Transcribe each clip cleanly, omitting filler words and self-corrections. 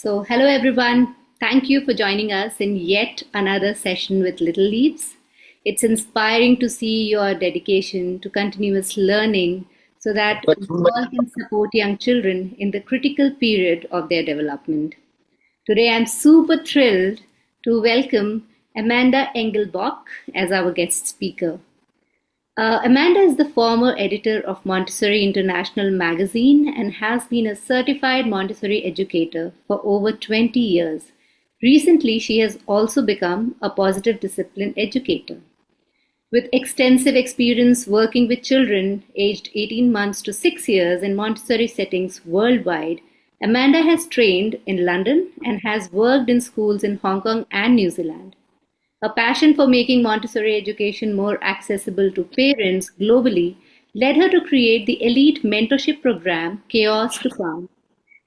Hello everyone. Thank you for joining us in yet another session with Little Leaps. It's inspiring to see your dedication to continuous learning so that we all can support young children in the critical period of their development. Today, I'm super thrilled to welcome Amanda Engelbach as our guest speaker. Amanda is the former editor of Montessori International magazine and has been a certified Montessori educator for over 20 years. Recently, she has also become a positive discipline educator. With extensive experience working with children aged 18 months to 6 years in Montessori settings worldwide, Amanda has trained in London and has worked in schools in Hong Kong and New Zealand. A passion for making Montessori education more accessible to parents globally led her to create the elite mentorship program Chaos to Calm.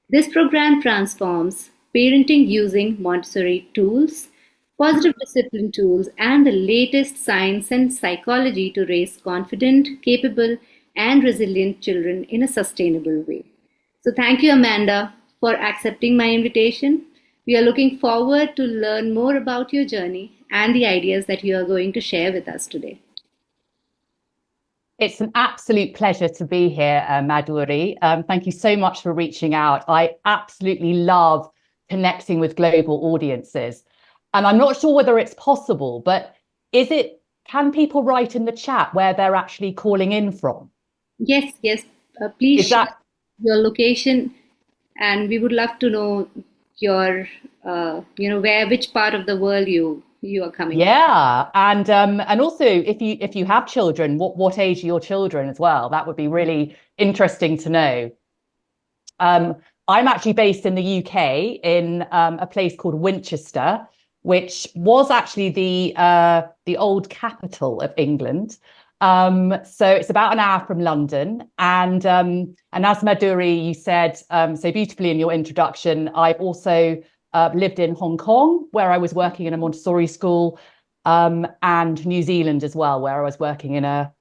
This program transforms parenting using Montessori tools, positive discipline tools, and the latest science and psychology to raise confident, capable, and resilient children in a sustainable way. So, thank you, Amanda, for accepting my invitation. We are looking forward to learn more about your journey and the ideas that you are going to share with us today. It's an absolute pleasure to be here, Madhuri. Thank you so much for reaching out. I absolutely love connecting with global audiences. And I'm not sure whether it's possible, but can people write in the chat where they're actually calling in from? Yes. Please share your location, and we would love to know your, which part of the world you are coming from. Yeah, and also if you have children, what age are your children as well? That would be really interesting to know. I'm actually based in the UK in a place called Winchester, which was actually the old capital of England. So it's about an hour from London, and as Madhuri, you said so beautifully in your introduction, I've also lived in Hong Kong, where I was working in a Montessori school, and New Zealand as well, where I was working in a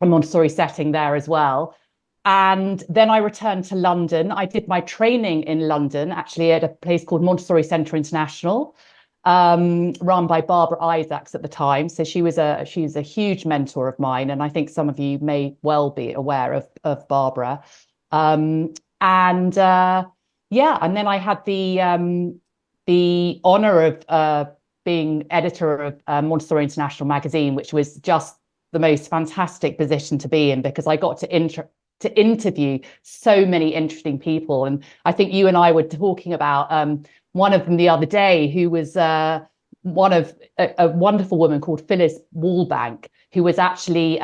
Montessori setting there as well. And then I returned to London. I did my training in London, actually at a place called Montessori Centre International, run by Barbara Isaacs at the time. So she's a huge mentor of mine, and I think some of you may well be aware of Barbara. And then I had the honour of being editor of Montessori International magazine, which was just the most fantastic position to be in, because I got to interview so many interesting people. And I think you and I were talking about one of them the other day, who was one of a wonderful woman called Phyllis Wallbank, who was actually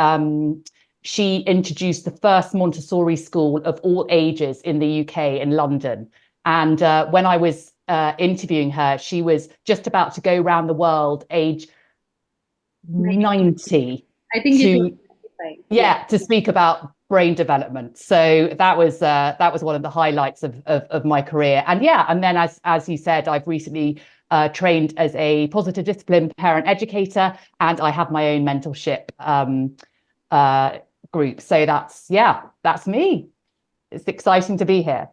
she introduced the first Montessori school of all ages in the UK in London. And when I was interviewing her, she was just about to go around the world, age 90. I think to speak about brain development. So that was one of the highlights of my career. And then as you said, I've recently trained as a positive discipline parent educator, and I have my own mentorship group. So that's me. It's exciting to be here.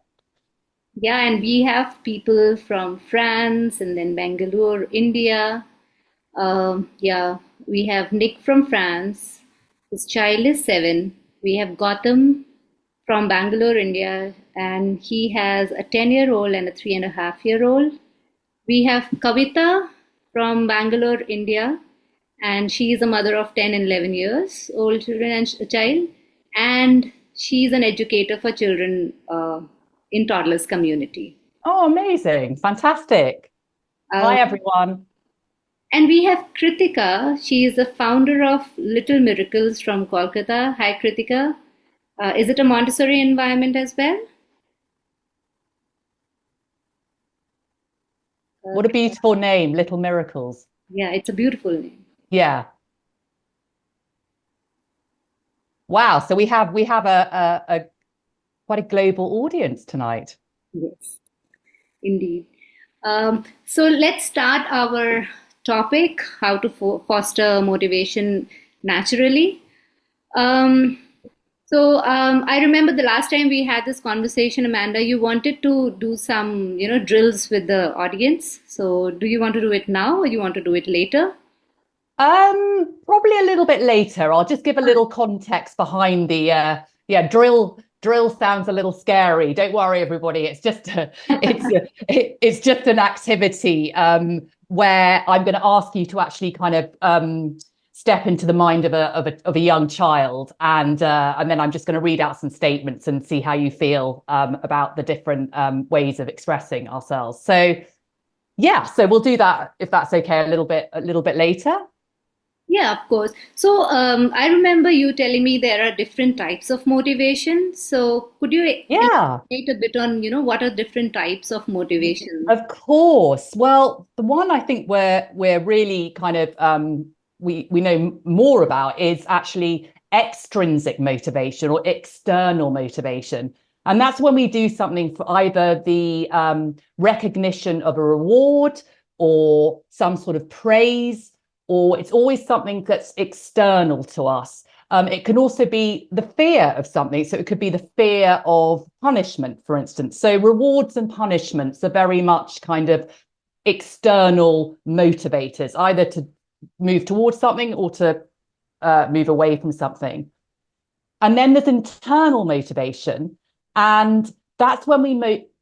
Yeah, and we have people from France and then Bangalore, India. We have Nick from France. His child is 7. We have Gautam from Bangalore, India, and he has a 10-year-old and a 3.5-year-old. We have Kavita from Bangalore, India, and she is a mother of 10 and 11 years old children and a child, and she's an educator for children in toddlers community. Oh, amazing. Fantastic. Hi, everyone. And we have Kritika. She is the founder of Little Miracles from Kolkata. Hi, Kritika. Is it a Montessori environment as well? What a beautiful name, Little Miracles. Yeah, it's a beautiful name. Yeah. Wow. So we have a quite a global audience tonight. Yes, indeed. So let's start our topic, how to foster motivation naturally. So I remember the last time we had this conversation, Amanda, you wanted to do some, drills with the audience. So do you want to do it now or you want to do it later? Probably a little bit later. I'll just give a little context behind the yeah, drill sounds a little scary. Don't worry, everybody. It's just an activity where I'm going to ask you to actually kind of step into the mind of a young child, and then I'm just going to read out some statements and see how you feel about the different ways of expressing ourselves. So yeah, so we'll do that if that's okay a little bit later. Yeah, of course. So I remember you telling me there are different types of motivation. So could you Yeah. elaborate a bit on, what are different types of motivation? Of course. Well, the one I think we're really kind of we know more about is actually extrinsic motivation or external motivation. And that's when we do something for either the recognition of a reward or some sort of praise, or it's always something that's external to us. It can also be the fear of something. So it could be the fear of punishment, for instance. So rewards and punishments are very much kind of external motivators, either to move towards something or to move away from something. And then there's internal motivation. And that's when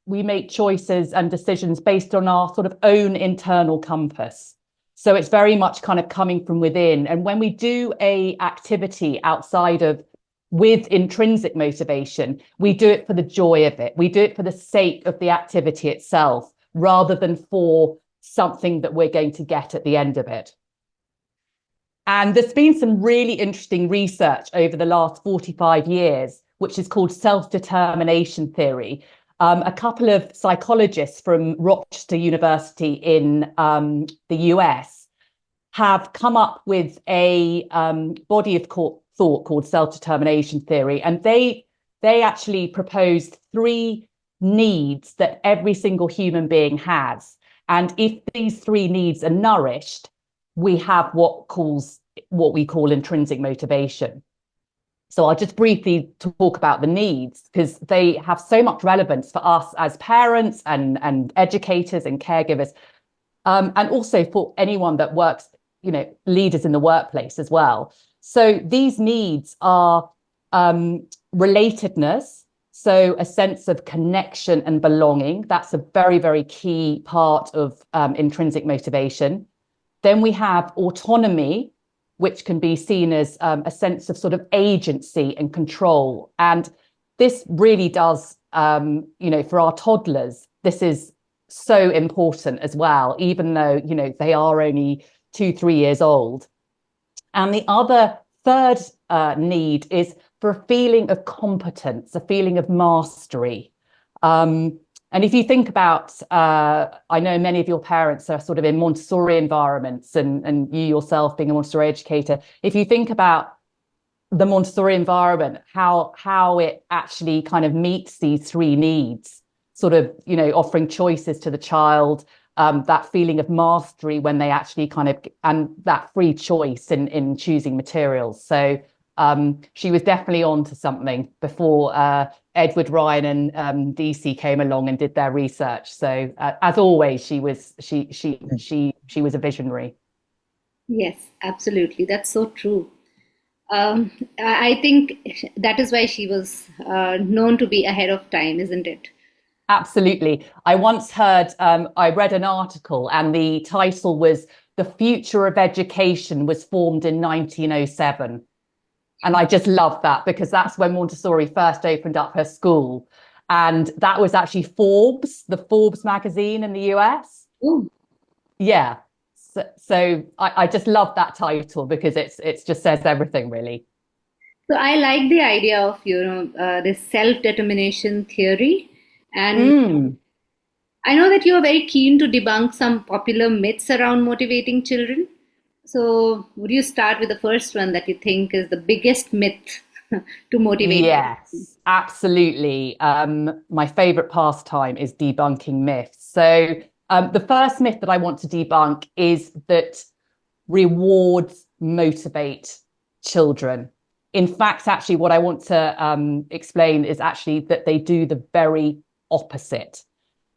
we make choices and decisions based on our sort of own internal compass. So it's very much kind of coming from within. And when we do a activity outside of with intrinsic motivation, we do it for the joy of it. We do it for the sake of the activity itself, rather than for something that we're going to get at the end of it. And there's been some really interesting research over the last 45 years, which is called self-determination theory. A couple of psychologists from Rochester University in the US have come up with a body of thought called self-determination theory. And they actually proposed three needs that every single human being has. And if these three needs are nourished, we have what we call intrinsic motivation. So I'll just briefly talk about the needs because they have so much relevance for us as parents and educators and caregivers, and also for anyone that works, leaders in the workplace as well. So these needs are relatedness, so a sense of connection and belonging. That's a very, very key part of intrinsic motivation. Then we have autonomy, which can be seen as a sense of sort of agency and control. And this really does, for our toddlers, this is so important as well, even though, they are only 2-3 years old. And the other third need is for a feeling of competence, a feeling of mastery. And if you think about, I know many of your parents are sort of in Montessori environments and you yourself being a Montessori educator, if you think about the Montessori environment, how it actually kind of meets these three needs, sort of, offering choices to the child, that feeling of mastery when they actually kind of, and that free choice in choosing materials. So she was definitely on to something before Edward Ryan and DC came along and did their research. So as always, she was a visionary. Yes, absolutely. That's so true. I think that is why she was known to be ahead of time, isn't it? Absolutely. I once heard, I read an article and the title was "The Future of Education was formed in 1907." And I just love that because that's when Montessori first opened up her school. And that was actually the Forbes magazine in the US. Oh, Yeah. So I just love that title because it's just says everything really. so I like the idea of, this self-determination theory. And Mm. I know that you're very keen to debunk some popular myths around motivating children. So, would you start with the first one that you think is the biggest myth to motivate? Yes, absolutely. My favorite pastime is debunking myths. So the first myth that I want to debunk is that rewards motivate children. In fact, actually, what I want to explain is actually that they do the very opposite.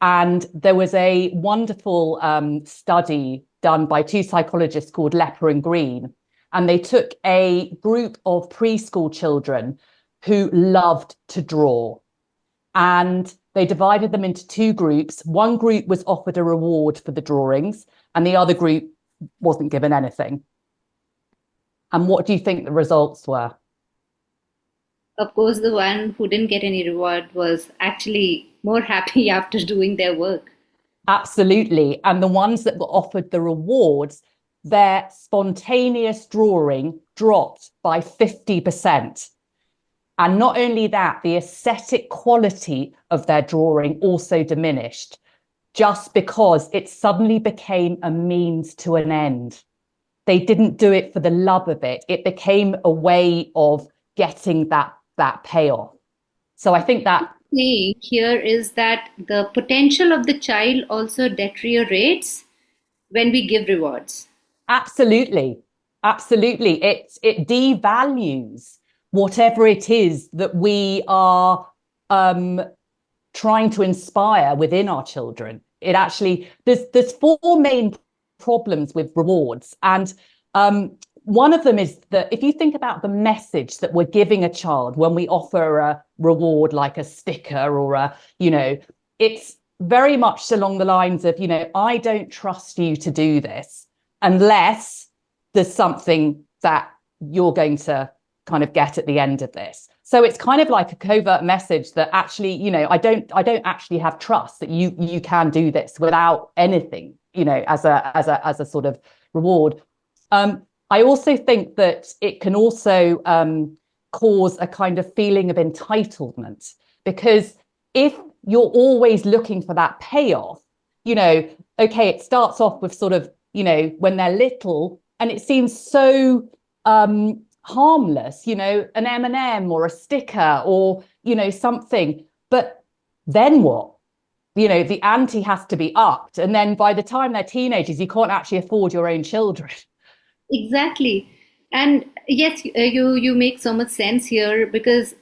And there was a wonderful study done by two psychologists called Lepper and Green. And they took a group of preschool children who loved to draw. And they divided them into two groups. One group was offered a reward for the drawings, and the other group wasn't given anything. And what do you think the results were? Of course, the one who didn't get any reward was actually more happy after doing their work. Absolutely. And the ones that were offered the rewards, their spontaneous drawing dropped by 50%. And not only that, the aesthetic quality of their drawing also diminished, just because it suddenly became a means to an end. They didn't do it for the love of it. It became a way of getting that payoff. So I think that Thing here is that the potential of the child also deteriorates when we give rewards. absolutely, absolutely, it devalues whatever it is that we are trying to inspire within our children. It actually there's four main problems with rewards, and one of them is that if you think about the message that we're giving a child when we offer a reward like a sticker or it's very much along the lines of, I don't trust you to do this unless there's something that you're going to kind of get at the end of this. So it's kind of like a covert message that actually, I don't actually have trust that you can do this without anything, as a sort of reward. I also think that it can also cause a kind of feeling of entitlement, because if you're always looking for that payoff, okay, it starts off with sort of, when they're little, and it seems so harmless, an M&M or a sticker or, something. But then what? The ante has to be upped. And then by the time they're teenagers, you can't actually afford your own children. Exactly. And yes, you make so much sense here because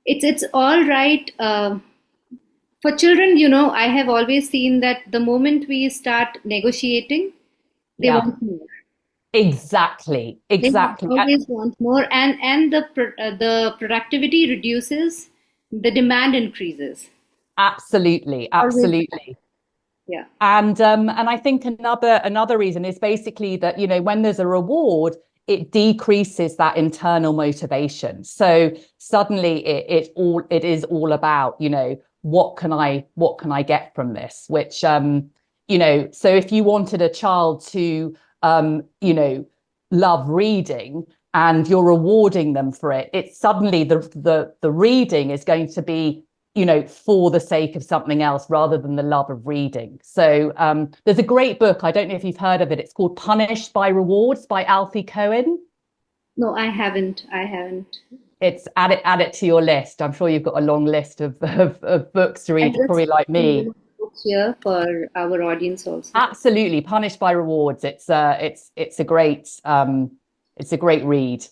it's all right for children. I have always seen that the moment we start negotiating, they Yeah, want more. exactly. They Exactly. always want more, and the productivity reduces, the demand increases. Absolutely. Always, Absolutely. yeah. And I think another reason is basically that, when there's a reward, it decreases that internal motivation. So suddenly it is all about, what can I get from this? Which so if you wanted a child to love reading and you're rewarding them for it, it's suddenly the reading is going to be for the sake of something else rather than the love of reading. So there's a great book, I don't know if you've heard of it, it's called Punished by Rewards by Alfie Cohen. No, I haven't. I haven't. It's add it to your list. I'm sure you've got a long list of books to I read, just probably like me. book here for our audience also. Absolutely. Punished by Rewards. It's a great read.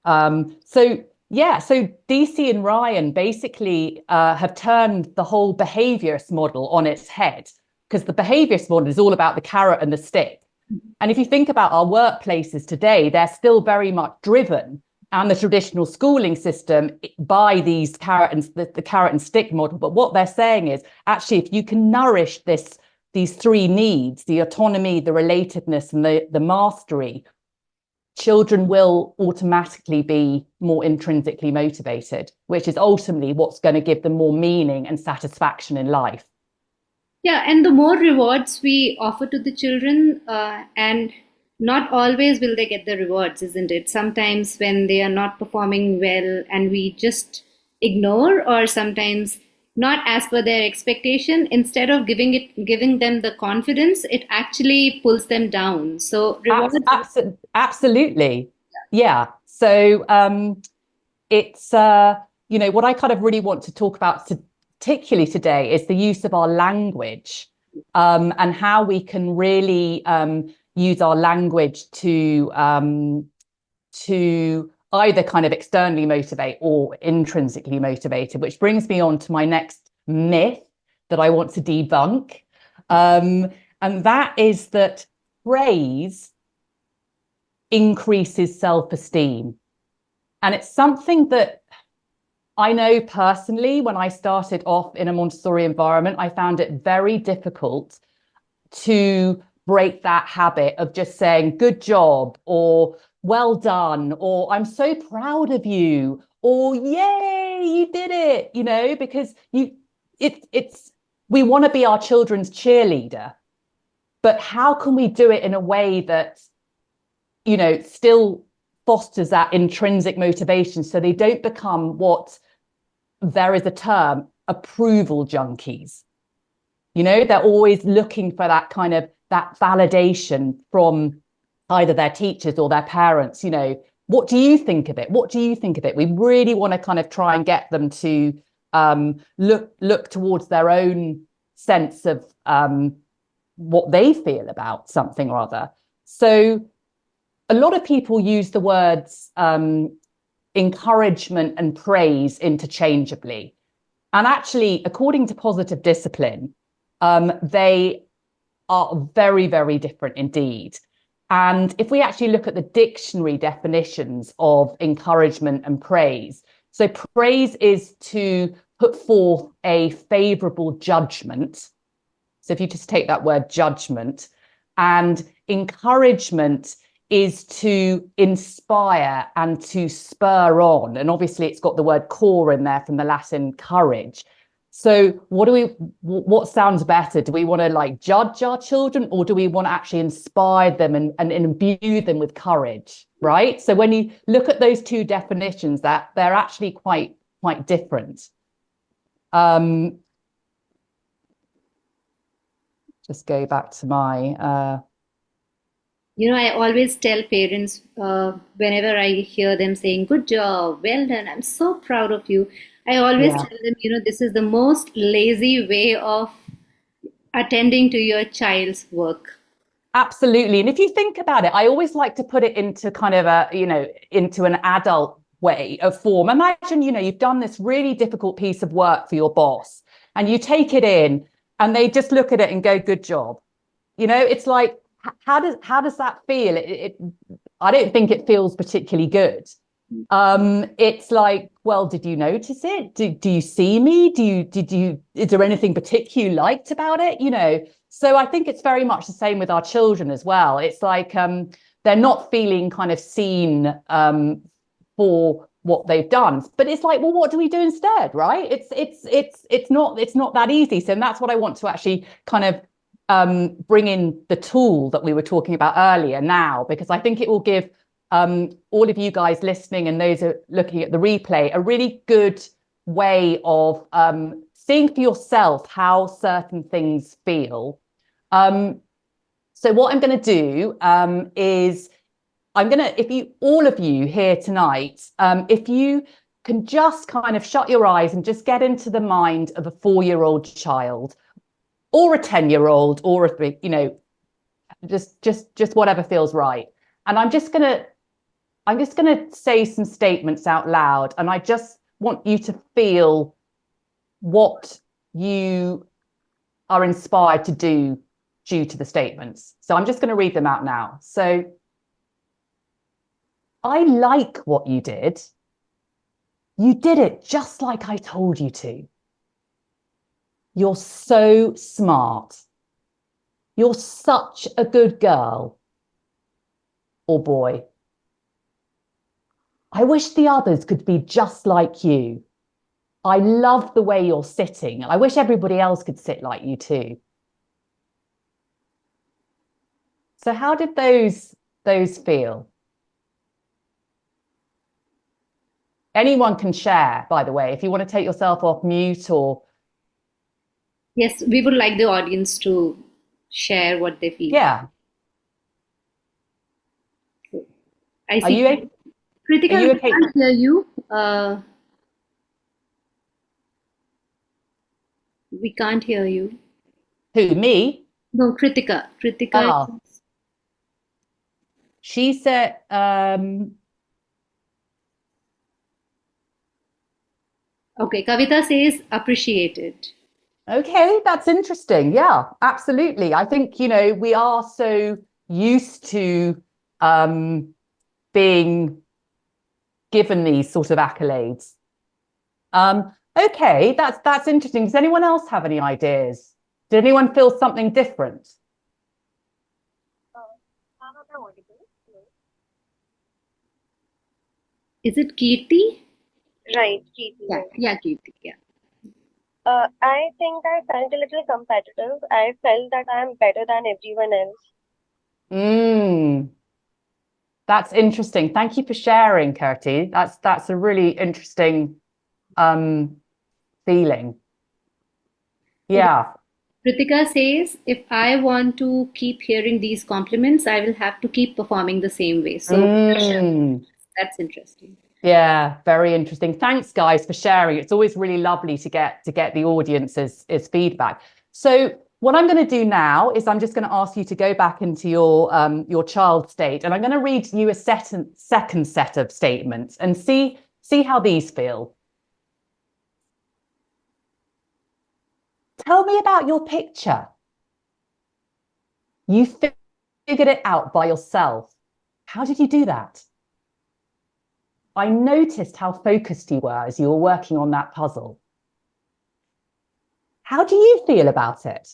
So yeah, so DC and Ryan basically have turned the whole behaviorist model on its head, because the behaviorist model is all about the carrot and the stick. And if you think about our workplaces today, they're still very much driven, and the traditional schooling system, by these the carrot and stick model. But what they're saying is actually, if you can nourish these three needs, the autonomy, the relatedness, and the mastery, children will automatically be more intrinsically motivated, which is ultimately what's going to give them more meaning and satisfaction in life. Yeah, and the more rewards we offer to the children, and not always will they get the rewards, isn't it? Sometimes when they are not performing well and we just ignore, or sometimes not as per their expectation, instead of giving them the confidence, it actually pulls them down. So rewards. Absolutely. Yeah. So it's what I kind of really want to talk about particularly today is the use of our language, and how we can really use our language to either kind of externally motivate or intrinsically motivated, which brings me on to my next myth that I want to debunk. And that is that praise increases self-esteem. And it's something that I know personally, when I started off in a Montessori environment, I found it very difficult to break that habit of just saying good job or well done or I'm so proud of you or yay, you did it, you know, because it's we want to be our children's cheerleader, but how can we do it in a way that, you know, still fosters that intrinsic motivation so they don't become what there is a term, approval junkies. You know, they're always looking for that kind of that validation from either their teachers or their parents. You know, what do you think of it? What do you think of it? We really want to kind of try and get them to look towards their own sense of what they feel about something or other. So a lot of people use the words encouragement and praise interchangeably. And actually, according to positive discipline, they are very, very different indeed. And if we actually look at the dictionary definitions of encouragement and praise, so praise is to put forth a favorable judgment. So if you just take that word judgment, and encouragement is to inspire and to spur on. And obviously it's got the word core in there from the Latin courage. So what sounds better? Do we want to like judge our children, or do we want to actually inspire them and imbue them with courage, right? So when you look at those two definitions, that they're actually quite different. Just go back to my You know, I always tell parents whenever I hear them saying, "Good job, well done, I'm so proud of you." I always yeah. tell them, you know, this is the most lazy way of attending to your child's work. Absolutely. And if you think about it, I always like to put it into kind of a, you know, into an adult way of form. Imagine, you know, you've done this really difficult piece of work for your boss and you take it in and they just look at it and go, good job. You know, it's like, how does that feel? I don't think it feels particularly good. It's like, well, did you notice it? Do you see me? Is there anything particular you liked about it? You know, so I think it's very much the same with our children as well. It's like they're not feeling kind of seen for what they've done, but it's like, well, what do we do instead, right? It's not that easy. So that's what I want to actually kind of bring in the tool that we were talking about earlier now, because I think it will give all of you guys listening and those who are looking at the replay a really good way of seeing for yourself how certain things feel. So what I'm going to do is if you, all of you here tonight, if you can just kind of shut your eyes and just get into the mind of a 4-year-old child or a 10-year-old or a 3, you know, just whatever feels right. And I'm just going to say some statements out loud, and I just want you to feel what you are inspired to do due to the statements. So I'm just going to read them out now. So, I like what you did. You did it just like I told you to. You're so smart. You're such a good girl or boy. I wish the others could be just like you. I love the way you're sitting. I wish everybody else could sit like you too. So how did those feel? Anyone can share, by the way, if you want to take yourself off mute or... Yes, we would like the audience to share what they feel. Yeah. I Are see. you Kritika, Are you we okay? can't hear you. We can't hear you. Who, me? No, Kritika. Kritika. Ah, she said, Okay, Kavita says appreciated. Okay, that's interesting. Yeah, absolutely. I think, we are so used to being given these sort of accolades. Okay, that's interesting. Does anyone else have any ideas? Did anyone feel something different? Is it Kirti? Right, Keith. Yeah, yeah, Kirti. Yeah. I think I felt a little competitive. I felt that I am better than everyone else. Mm, that's interesting. Thank you for sharing, Kirti. That's a really interesting feeling. Yeah. Kritika says, if I want to keep hearing these compliments, I will have to keep performing the same way. So Mm. that's interesting. Yeah, very interesting. Thanks, guys, for sharing. It's always really lovely to get the audience's feedback. So what I'm going to do now is I'm just going to ask you to go back into your child state, and I'm going to read you a second set of statements and see how these feel. Tell me about your picture. You figured it out by yourself. How did you do that? I noticed how focused you were as you were working on that puzzle. How do you feel about it?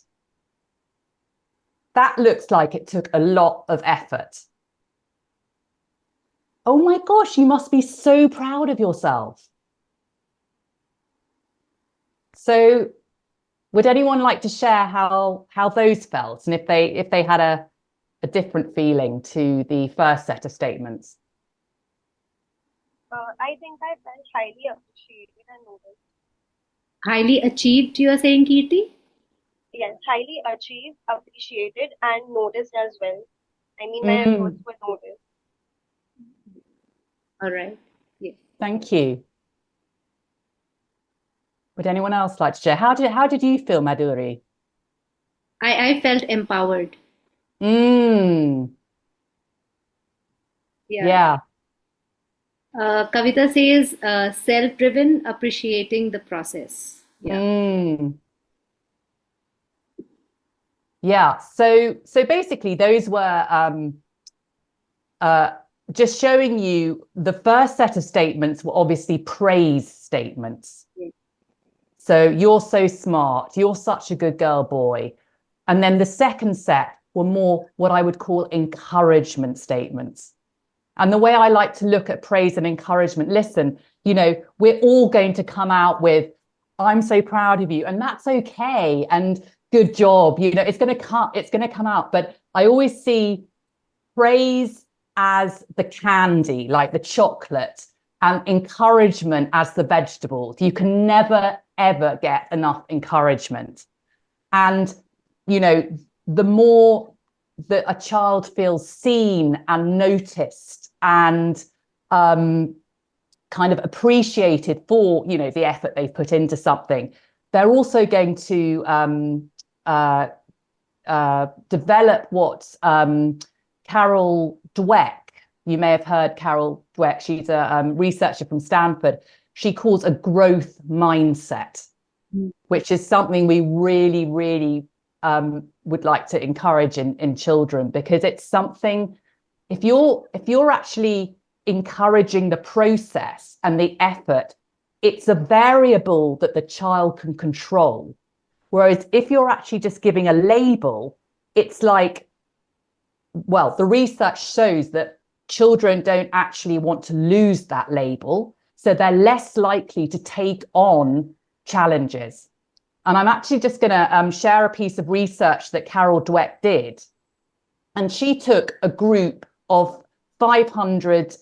That looks like it took a lot of effort. Oh my gosh, you must be so proud of yourself. So would anyone like to share how those felt, and if they had a different feeling to the first set of statements? I think I felt highly appreciated and noticed. Highly achieved, you are saying, Kirti? Yes, highly achieved, appreciated, and noticed as well. I mean, my efforts Mm, were noticed. All right. Yes. thank you. Would anyone else like to share? How did you feel, Madhuri? I felt empowered. Mm, Yeah. yeah. Kavita says, self-driven, appreciating the process. Yeah. Mm, yeah. So basically, those were uh, just showing you the first set of statements were obviously praise statements. Yeah. So you're so smart. You're such a good girl, boy. And then the second set were more what I would call encouragement statements. And the way I like to look at praise and encouragement, listen, we're all going to come out with, I'm so proud of you. And that's okay. And good job. It's going to come out. But I always see praise as the candy, like the chocolate, and encouragement as the vegetables. You can never, ever get enough encouragement. And, the more that a child feels seen and noticed and kind of appreciated for, the effort they've put into something, they're also going to develop what Carol Dweck, you may have heard Carol Dweck, she's a researcher from Stanford, she calls a growth mindset, which is something we really, really would like to encourage in children, because it's something, if you're actually encouraging the process and the effort, it's a variable that the child can control. Whereas if you're actually just giving a label, it's like, well, the research shows that children don't actually want to lose that label. So they're less likely to take on challenges. And I'm actually just going to share a piece of research that Carol Dweck did. And she took a group of 500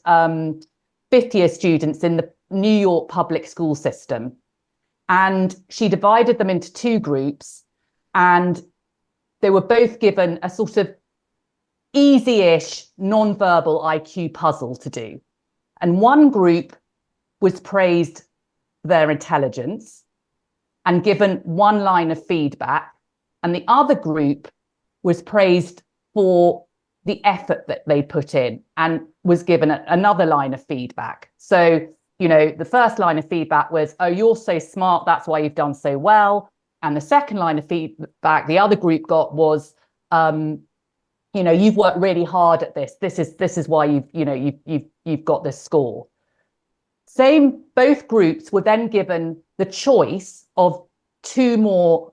fifth year students in the New York public school system. And she divided them into two groups. And they were both given a sort of easy-ish non-verbal IQ puzzle to do. And one group was praised for their intelligence and given one line of feedback. And the other group was praised for the effort that they put in and was given another line of feedback. So the first line of feedback was, oh, you're so smart, that's why you've done so well. And the second line of feedback the other group got was, you've worked really hard at this. This is why you've got this score. Both groups were then given the choice of 2 more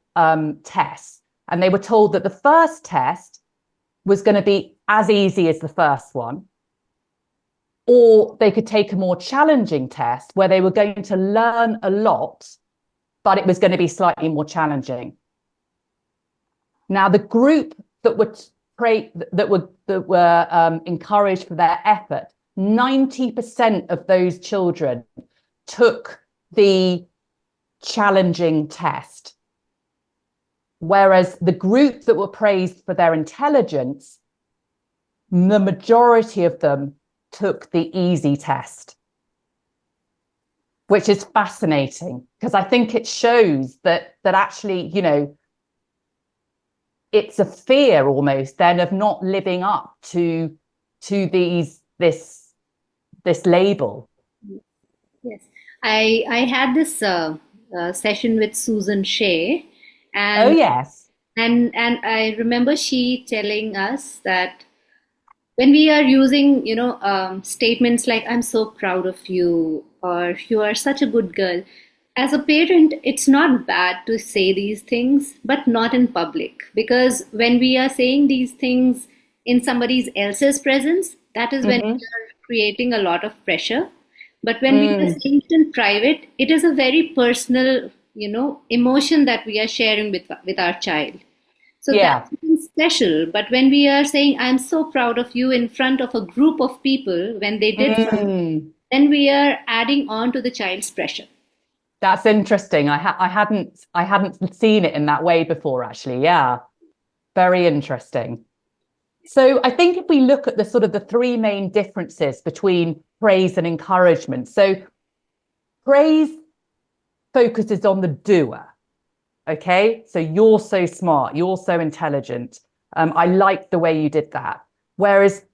tests, and they were told that the first test was going to be as easy as the first one, or they could take a more challenging test where they were going to learn a lot, but it was going to be slightly more challenging. Now, the group that were encouraged for their effort, 90% of those children took the challenging test, whereas the group that were praised for their intelligence, the majority of them took the easy test, which is fascinating because I think it shows that actually, it's a fear almost then of not living up to this label. Yes, I had this session with Susan Shea, and oh yes, and I remember she telling us that when we are using statements like "I'm so proud of you" or "you are such a good girl," as a parent, it's not bad to say these things, but not in public, because when we are saying these things in somebody else's presence, that is when we are creating a lot of pressure. But when we are saying it in private, it is a very personal, emotion that we are sharing with our child. So yeah, that's something special. But when we are saying, "I'm so proud of you" in front of a group of people when they did something, then we are adding on to the child's pressure. That's interesting. I hadn't seen it in that way before, actually. Yeah, very interesting. So I think if we look at the sort of the 3 main differences between praise and encouragement. So praise focuses on the doer. Okay, so you're so smart, you're so intelligent. I like the way you did that. Whereas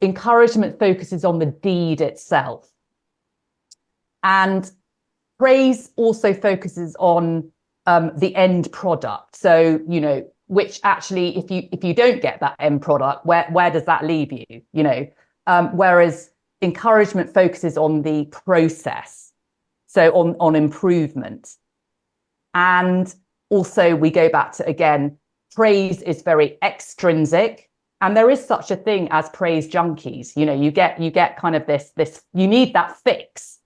encouragement focuses on the deed itself. And praise also focuses on the end product. So, which actually, if you don't get that end product, where does that leave you? Whereas encouragement focuses on the process, so on improvement. And also we go back to, again, praise is very extrinsic, and there is such a thing as praise junkies. You get kind of this you need that fix,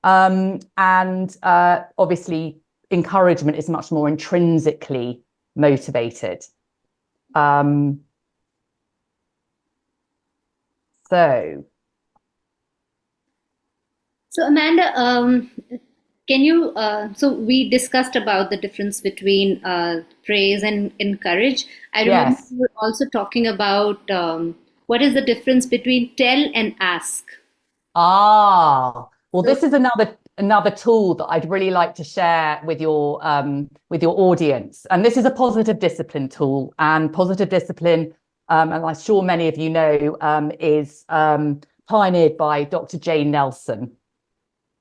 and obviously encouragement is much more intrinsically motivated. So Amanda, can you, so we discussed about the difference between praise and encourage. I remember Yes. you were also talking about what is the difference between tell and ask. Well, So, this is another tool that I'd really like to share with your audience. And this is a positive discipline tool. And positive discipline, and I'm sure many of you know, is pioneered by Dr. Jane Nelson,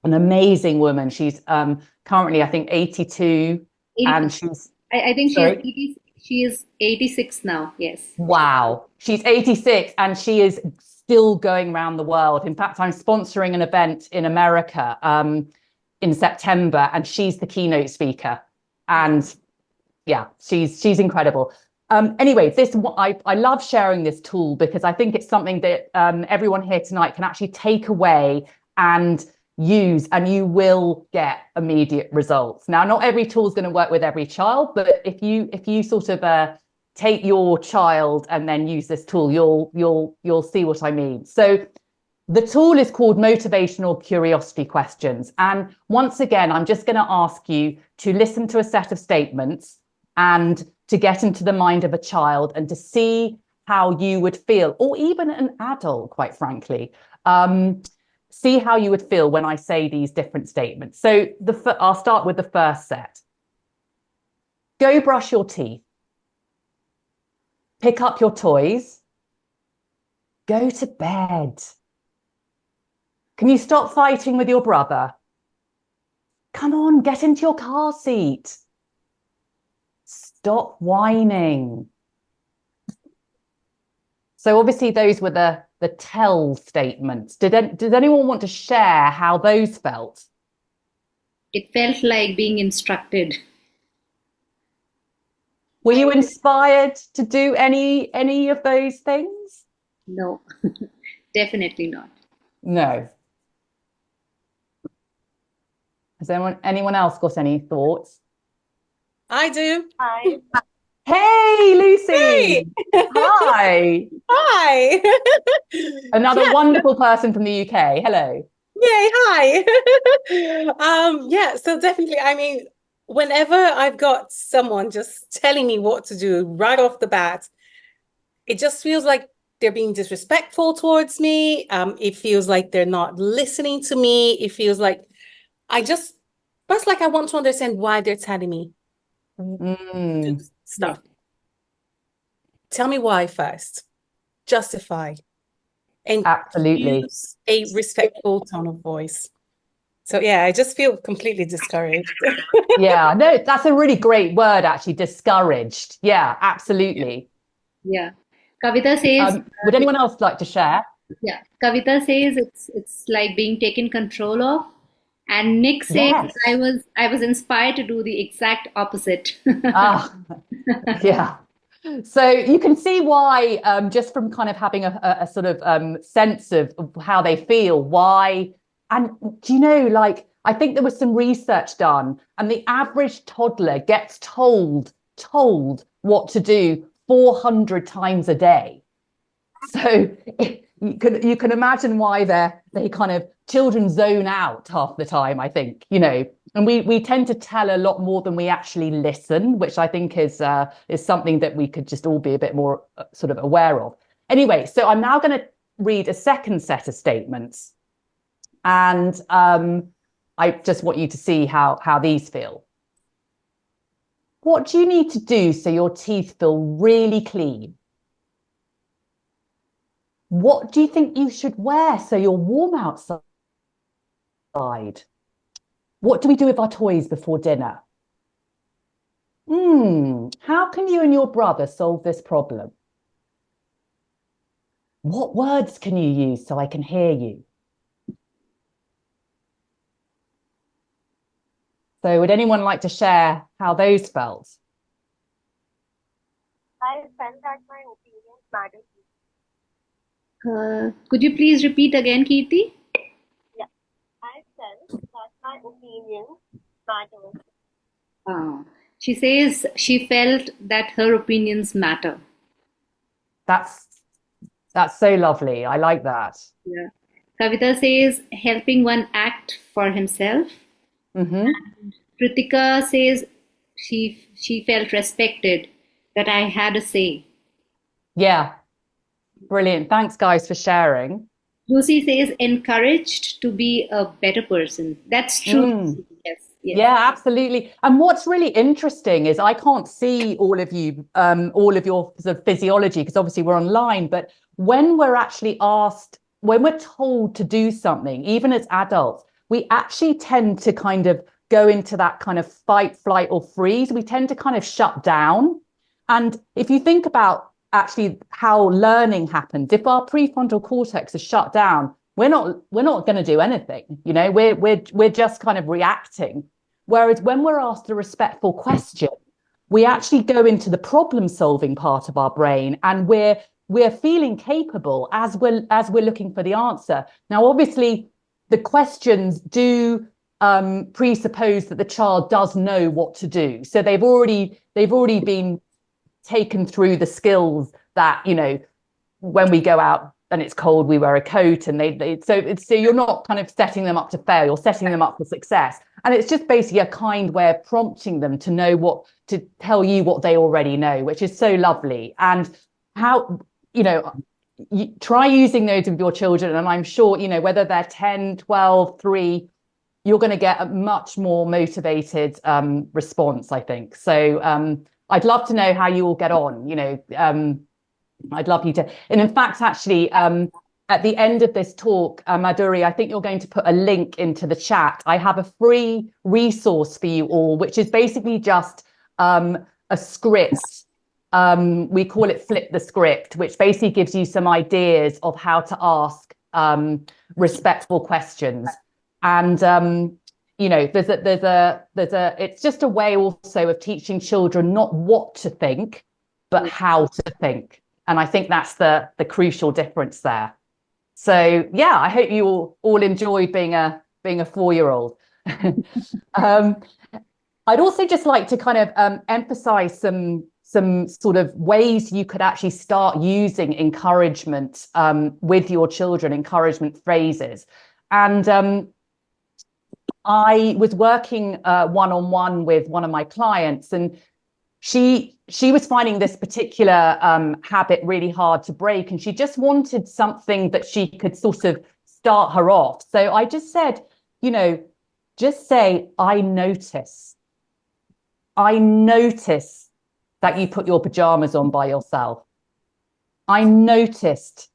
an amazing woman. She's currently, I think, 82, 80, and she's I think sorry. she is 86 now. Yes. Wow. She's 86 and she is still going around the world. In fact, I'm sponsoring an event in America in September, and she's the keynote speaker. And yeah, she's incredible. Anyway, I love sharing this tool because I think it's something that everyone here tonight can actually take away and use, and you will get immediate results. Now, not every tool is going to work with every child, but if you sort of take your child and then use this tool, you'll see what I mean. So the tool is called motivational curiosity questions. And once again, I'm just going to ask you to listen to a set of statements and to get into the mind of a child and to see how you would feel, or even an adult, quite frankly. See how you would feel when I say these different statements. So I'll start with the first set. Go brush your teeth. Pick up your toys. Go to bed. Can you stop fighting with your brother? Come on, get into your car seat. Stop whining. So obviously those were the tell statements. Did anyone want to share how those felt? It felt like being instructed. Were you inspired to do any of those things? No, definitely not. No. Has anyone else got any thoughts? I do. Hi. Hey, Lucy. Hey. Hi. Hi. Another Yeah. wonderful person from the UK. Hello. Yay, hi. Yeah, so definitely, I mean, whenever I've got someone just telling me what to do right off the bat, it just feels like they're being disrespectful towards me. It feels like they're not listening to me. It feels like that's like I want to understand why they're telling me do stuff. Tell me why first. Justify. And Absolutely. use a respectful tone of voice. So yeah, I just feel completely discouraged. Yeah, no, that's a really great word, actually, discouraged. Yeah, absolutely. Yeah. Kavita says, Would anyone else like to share? yeah, Kavita says it's like being taken control of. And Nick says Yes. I was inspired to do the exact opposite. Ah, yeah. So you can see why, just from kind of having a sort of sense of how they feel, why. And do you know, like, I think there was some research done, and the average toddler gets told what to do 400 times a day. So you can imagine why they kind of children zone out half the time, I think, you know, and we tend to tell a lot more than we actually listen, which I think is something that we could just all be a bit more sort of aware of. Anyway, so I'm now going to read a second set of statements, and I just want you to see how these feel. What do you need to do so your teeth feel really clean? What do you think you should wear so you're warm outside? What do we do with our toys before dinner? How can you and your brother solve this problem? What words can you use so I can hear you? So would anyone like to share how those felt? I felt that my opinions mattered. Could you please repeat again, Kirti? Yeah, I felt that my opinions mattered. She says she felt that her opinions matter. That's so lovely. I like that. Yeah. Kavita says helping one act for himself. Mm-hmm. Kritika says she felt respected, that I had a say. Yeah. Brilliant. Thanks, guys, for sharing. Lucy says encouraged to be a better person. That's true. Yes. Yeah, absolutely. And what's really interesting is I can't see all of you, all of your sort of physiology, because obviously we're online, but when we're actually asked, when we're told to do something, even as adults, we actually tend to kind of go into that kind of fight, flight, or freeze. We tend to kind of shut down. And if you think about actually how learning happens, if our prefrontal cortex is shut down, we're not going to do anything. You know, we're just kind of reacting. Whereas when we're asked a respectful question, we actually go into the problem solving part of our brain, and we're feeling capable as we're looking for the answer. Now, obviously, the questions do presuppose that the child does know what to do. So they've already been taken through the skills that, you know, when we go out and it's cold, we wear a coat, and so you're not kind of setting them up to fail, you're setting them up for success. And it's just basically a kind way of prompting them to know to tell you what they already know, which is so lovely. And how, you know, you try using those with your children, and I'm sure, you know, whether they're 10, 12, 3, you're going to get a much more motivated response, I think. So I'd love to know how you all get on, you know. I'd love you to. And in fact, actually, at the end of this talk, Madhuri, I think you're going to put a link into the chat. I have a free resource for you all, which is basically just a script. We call it Flip the Script, which basically gives you some ideas of how to ask respectful questions. And it's just a way also of teaching children not what to think, but how to think. And I think that's the crucial difference there. So yeah, I hope you all enjoyed being a 4-year-old. I'd also just like to kind of emphasize some sort of ways you could actually start using encouragement with your children, encouragement phrases. And I was working one-on-one with one of my clients, and she was finding this particular habit really hard to break, and she just wanted something that she could sort of start her off. So I just said, just say, I notice that you put your pajamas on by yourself. I noticed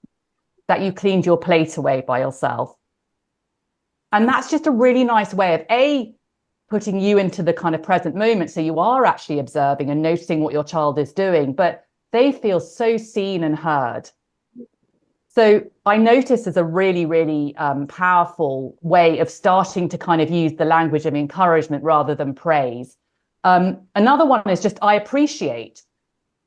that you cleaned your plate away by yourself. And that's just a really nice way of putting you into the kind of present moment. So you are actually observing and noticing what your child is doing, but they feel so seen and heard. So I notice as a really, really powerful way of starting to kind of use the language of encouragement rather than praise. Another one is just, I appreciate.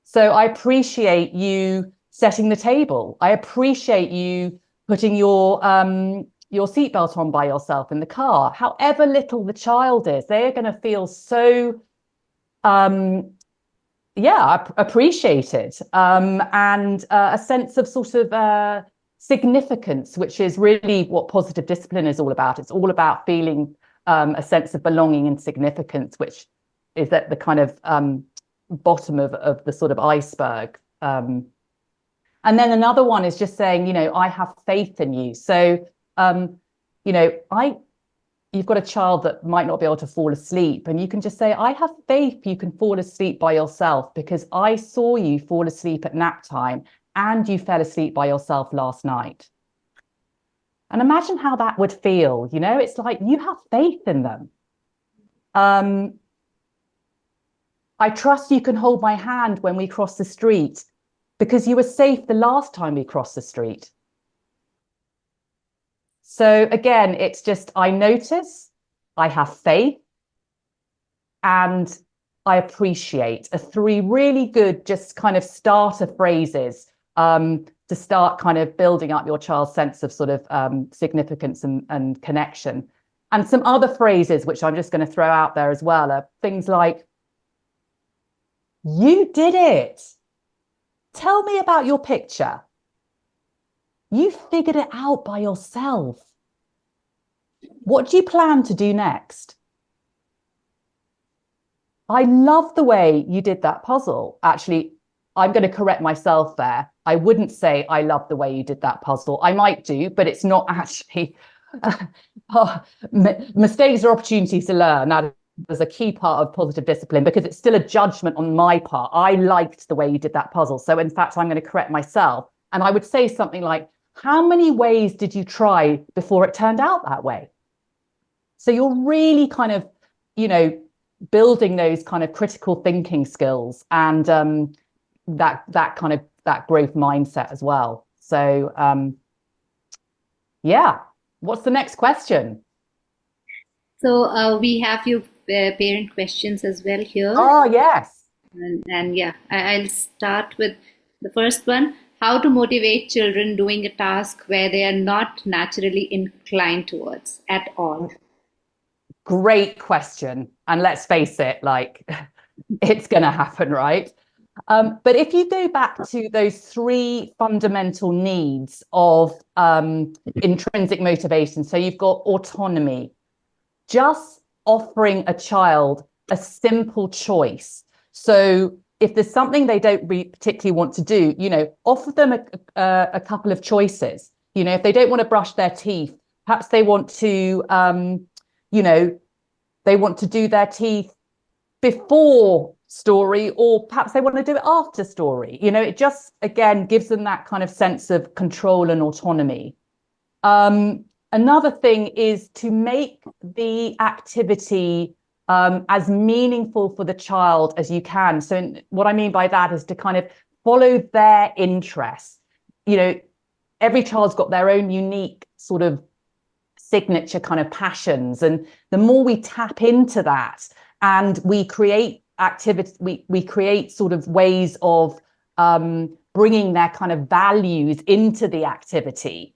So I appreciate you setting the table. I appreciate you putting your seatbelt on by yourself in the car. However little the child is, they are going to feel so, appreciated, and a sense of sort of significance, which is really what positive discipline is all about. It's all about feeling a sense of belonging and significance, which is at the kind of bottom of the sort of iceberg. And then another one is just saying, I have faith in you. So, you've got a child that might not be able to fall asleep, and you can just say, I have faith you can fall asleep by yourself because I saw you fall asleep at nap time and you fell asleep by yourself last night. And imagine how that would feel. It's like you have faith in them. I trust you can hold my hand when we cross the street because you were safe the last time we crossed the street. So again, it's just, I notice, I have faith, and I appreciate are 3 really good, just kind of starter phrases to start kind of building up your child's sense of sort of significance and connection. And some other phrases, which I'm just going to throw out there as well, are things like, you did it. Tell me about your picture. You figured it out by yourself. What do you plan to do next? I love the way you did that puzzle. Actually, I'm going to correct myself there. I wouldn't say I love the way you did that puzzle. I might do, but it's not actually. Mistakes are opportunities to learn. That is a key part of positive discipline because it's still a judgment on my part. I liked the way you did that puzzle. So in fact, I'm going to correct myself. And I would say something like, how many ways did you try before it turned out that way? So you're really kind of, building those kind of critical thinking skills and that growth mindset as well. So what's the next question? So we have few parent questions as well here. Oh, yes. And I'll start with the first one. How to motivate children doing a task where they are not naturally inclined towards at all? Great question. And let's face it, it's going to happen, right? But if you go back to those 3 fundamental needs of intrinsic motivation, so you've got autonomy, just offering a child a simple choice. So if there's something they don't particularly want to do, offer them a couple of choices. If they don't want to brush their teeth, perhaps they want to, they want to do their teeth before story, or perhaps they want to do it after story. You know, it just, again, gives them that kind of sense of control and autonomy. Another thing is to make the activity as meaningful for the child as you can. So what I mean by that is to kind of follow their interests. You know, every child's got their own unique sort of signature kind of passions. And the more we tap into that and we create activity, we create sort of ways of bringing their kind of values into the activity,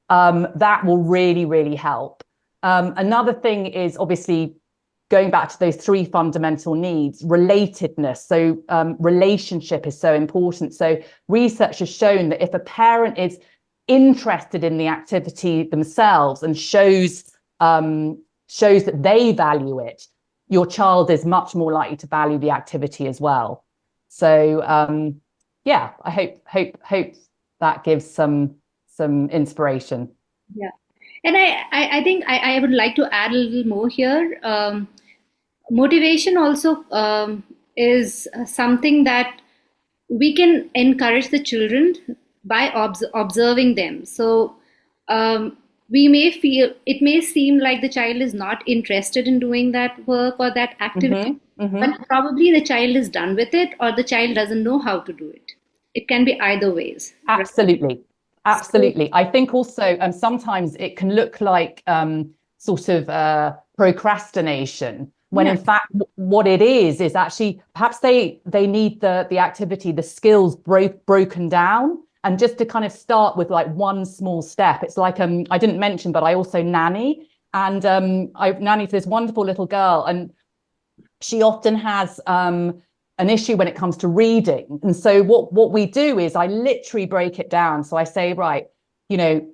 that will really, really help. Another thing is obviously going back to those 3 fundamental needs, relatedness. So relationship is so important. So research has shown that if a parent is interested in the activity themselves and shows that they value it, your child is much more likely to value the activity as well. So yeah, I hope that gives some inspiration. Yeah. And I think I would like to add a little more here. Motivation also is something that we can encourage the children by observing them. So we may feel, it may seem like the child is not interested in doing that work or that activity, but probably the child is done with it, or the child doesn't know how to do it. It can be either ways. Absolutely. Absolutely. I think also sometimes it can look like sort of procrastination, when in fact what it is actually perhaps they need the activity, the skills broken down, and just to kind of start with like one small step. It's like I didn't mention, but I also nanny, and I nanny for this wonderful little girl, and she often has an issue when it comes to reading. And so what we do is I literally break it down. So I say, right, you know,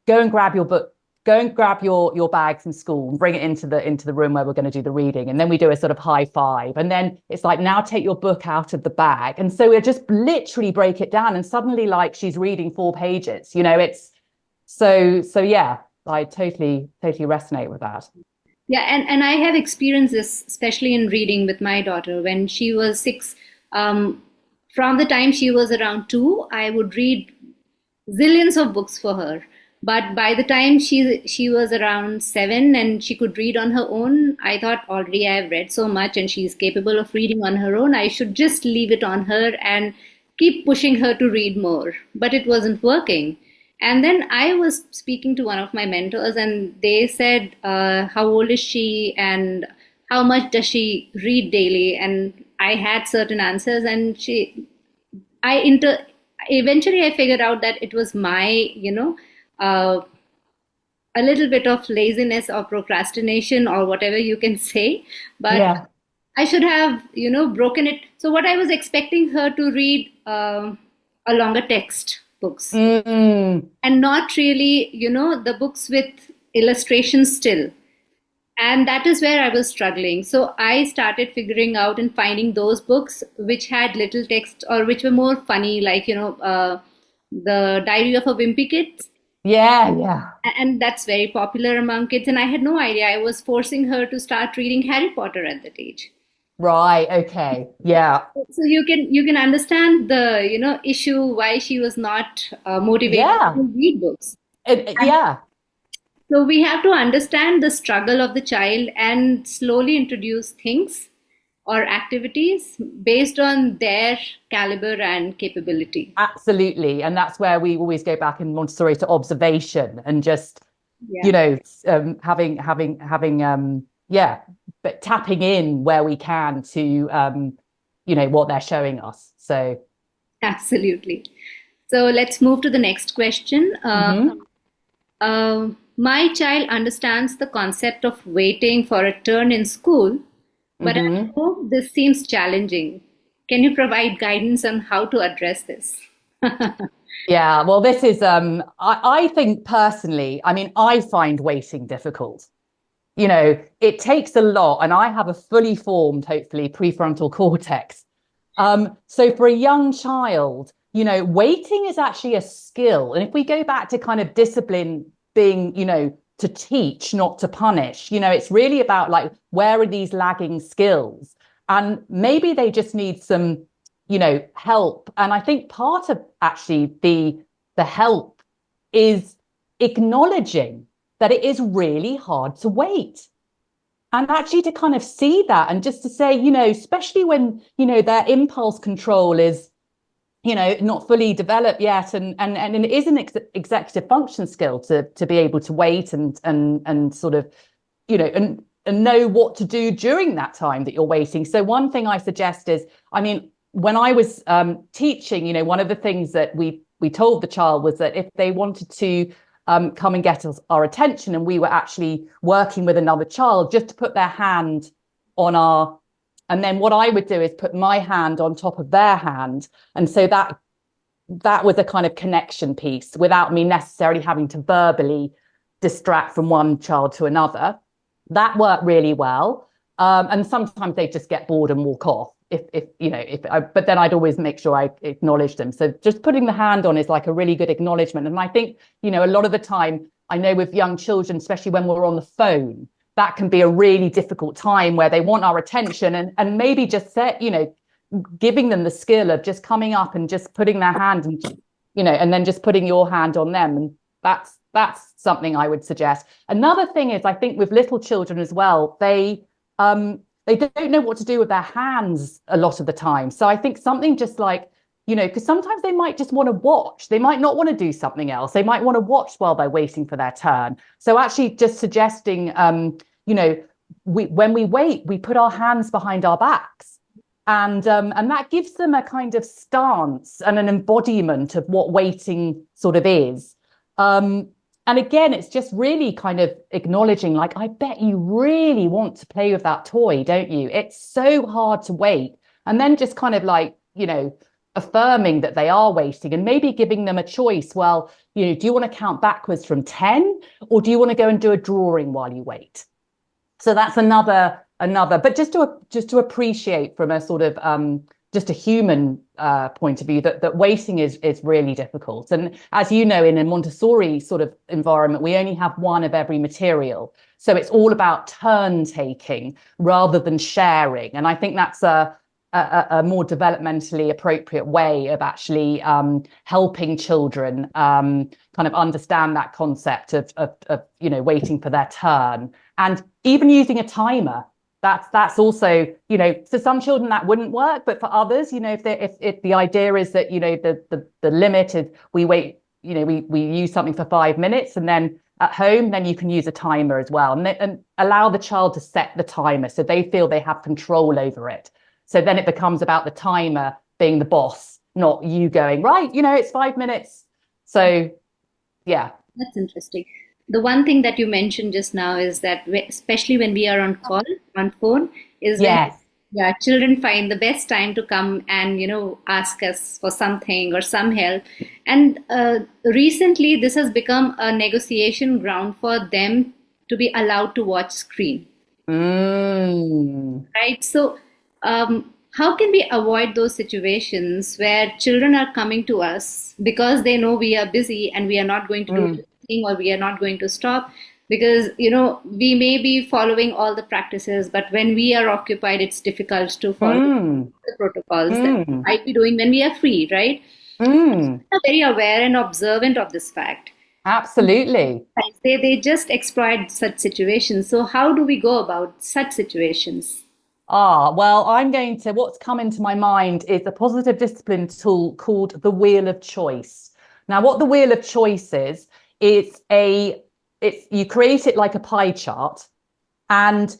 go and grab your book, go and grab your bag from school and bring it into the room where we're going to do the reading. And then we do a sort of high five. And then it's like, now take your book out of the bag. And so we just literally break it down, and suddenly like she's reading 4 pages, you know. It's so yeah, I totally resonate with that. Yeah, and I have experienced this, especially in reading with my daughter when she was 6. From the time she was around 2, I would read zillions of books for her. But by the time she was around 7 and she could read on her own, I thought, already I've read so much and she's capable of reading on her own. I should just leave it on her and keep pushing her to read more. But it wasn't working. And then I was speaking to one of my mentors, and they said, how old is she and how much does she read daily? And I had certain answers, and eventually I figured out that it was my, a little bit of laziness or procrastination or whatever you can say, but yeah. I should have, broken it. So what I was expecting her to read a longer text books and not really, the books with illustrations still. And that is where I was struggling. So I started figuring out and finding those books which had little text or which were more funny, like, the Diary of a Wimpy Kid. Yeah. And that's very popular among kids. And I had no idea. I was forcing her to start reading Harry Potter at that age. Right. Okay. Yeah. So you can understand the issue why she was not motivated to read books. Yeah. So we have to understand the struggle of the child and slowly introduce things or activities based on their caliber and capability. Absolutely, and that's where we always go back in Montessori to observation and just having but tapping in where we can to what they're showing us. So absolutely. So let's move to the next question. My child understands the concept of waiting for a turn in school, but I know this seems challenging. Can you provide guidance on how to address this? Yeah, well, this is I think personally, I find waiting difficult. It takes a lot, and I have a fully formed, hopefully, prefrontal cortex. So for a young child, waiting is actually a skill. And if we go back to kind of discipline being, to teach, not to punish, it's really about like, where are these lagging skills? and maybe they just need some, help. And I think part of actually the help is acknowledging that it is really hard to wait. And actually to kind of see that, and just to say, especially when, their impulse control is, not fully developed yet, and it is an executive function skill to be able to wait and sort of, and know what to do during that time that you're waiting. So one thing I suggest is, when I was teaching, one of the things that we told the child was that if they wanted to come and get our attention, and we were actually working with another child, just to put their hand on and then what I would do is put my hand on top of their hand. And so that was a kind of connection piece without me necessarily having to verbally distract from one child to another. That worked really well. And sometimes they just get bored and walk off. But then I'd always make sure I acknowledge them. So just putting the hand on is like a really good acknowledgement. And I think, a lot of the time, I know with young children, especially when we're on the phone, that can be a really difficult time where they want our attention, and maybe just giving them the skill of just coming up and just putting their hand and then just putting your hand on them. And that's something I would suggest. Another thing is, I think with little children as well, they don't know what to do with their hands a lot of the time. So I think something just like, because sometimes they might just want to watch. They might not want to do something else. They might want to watch while they're waiting for their turn. So actually just suggesting, when we wait, we put our hands behind our backs. And that gives them a kind of stance and an embodiment of what waiting sort of is. And again, it's just really kind of acknowledging, like, I bet you really want to play with that toy, don't you? It's so hard to wait. And then just kind of like, affirming that they are waiting, and maybe giving them a choice. Well, do you want to count backwards from 10, or do you want to go and do a drawing while you wait? So that's another, but just to appreciate from a sort of just a human point of view that waiting is really difficult. And as you know, in a Montessori sort of environment, we only have one of every material. So it's all about turn taking rather than sharing. And I think that's a more developmentally appropriate way of actually helping children kind of understand that concept of waiting for their turn, and even using a timer. That's also, for some children that wouldn't work, but for others, if the idea is that, the limit is we wait, we use something for 5 minutes, and then at home, then you can use a timer as well, and allow the child to set the timer so they feel they have control over it. So then it becomes about the timer being the boss, not you going, right, it's 5 minutes. So, yeah. That's interesting. The one thing that you mentioned just now is that, especially when we are on call, on phone, is yes. when children find the best time to come and, ask us for something or some help. And recently, this has become a negotiation ground for them to be allowed to watch screen. Right? So, how can we avoid those situations where children are coming to us because they know we are busy and we are not going to do anything, or we are not going to stop? Because, we may be following all the practices, but when we are occupied, it's difficult to follow the protocols that we might be doing when we are free, right? I'm very aware and observant of this fact. Absolutely. They just exploit such situations. So how do we go about such situations? Well, what's come into my mind is a positive discipline tool called the Wheel of Choice. Now, what the Wheel of Choice is, you create it like a pie chart, and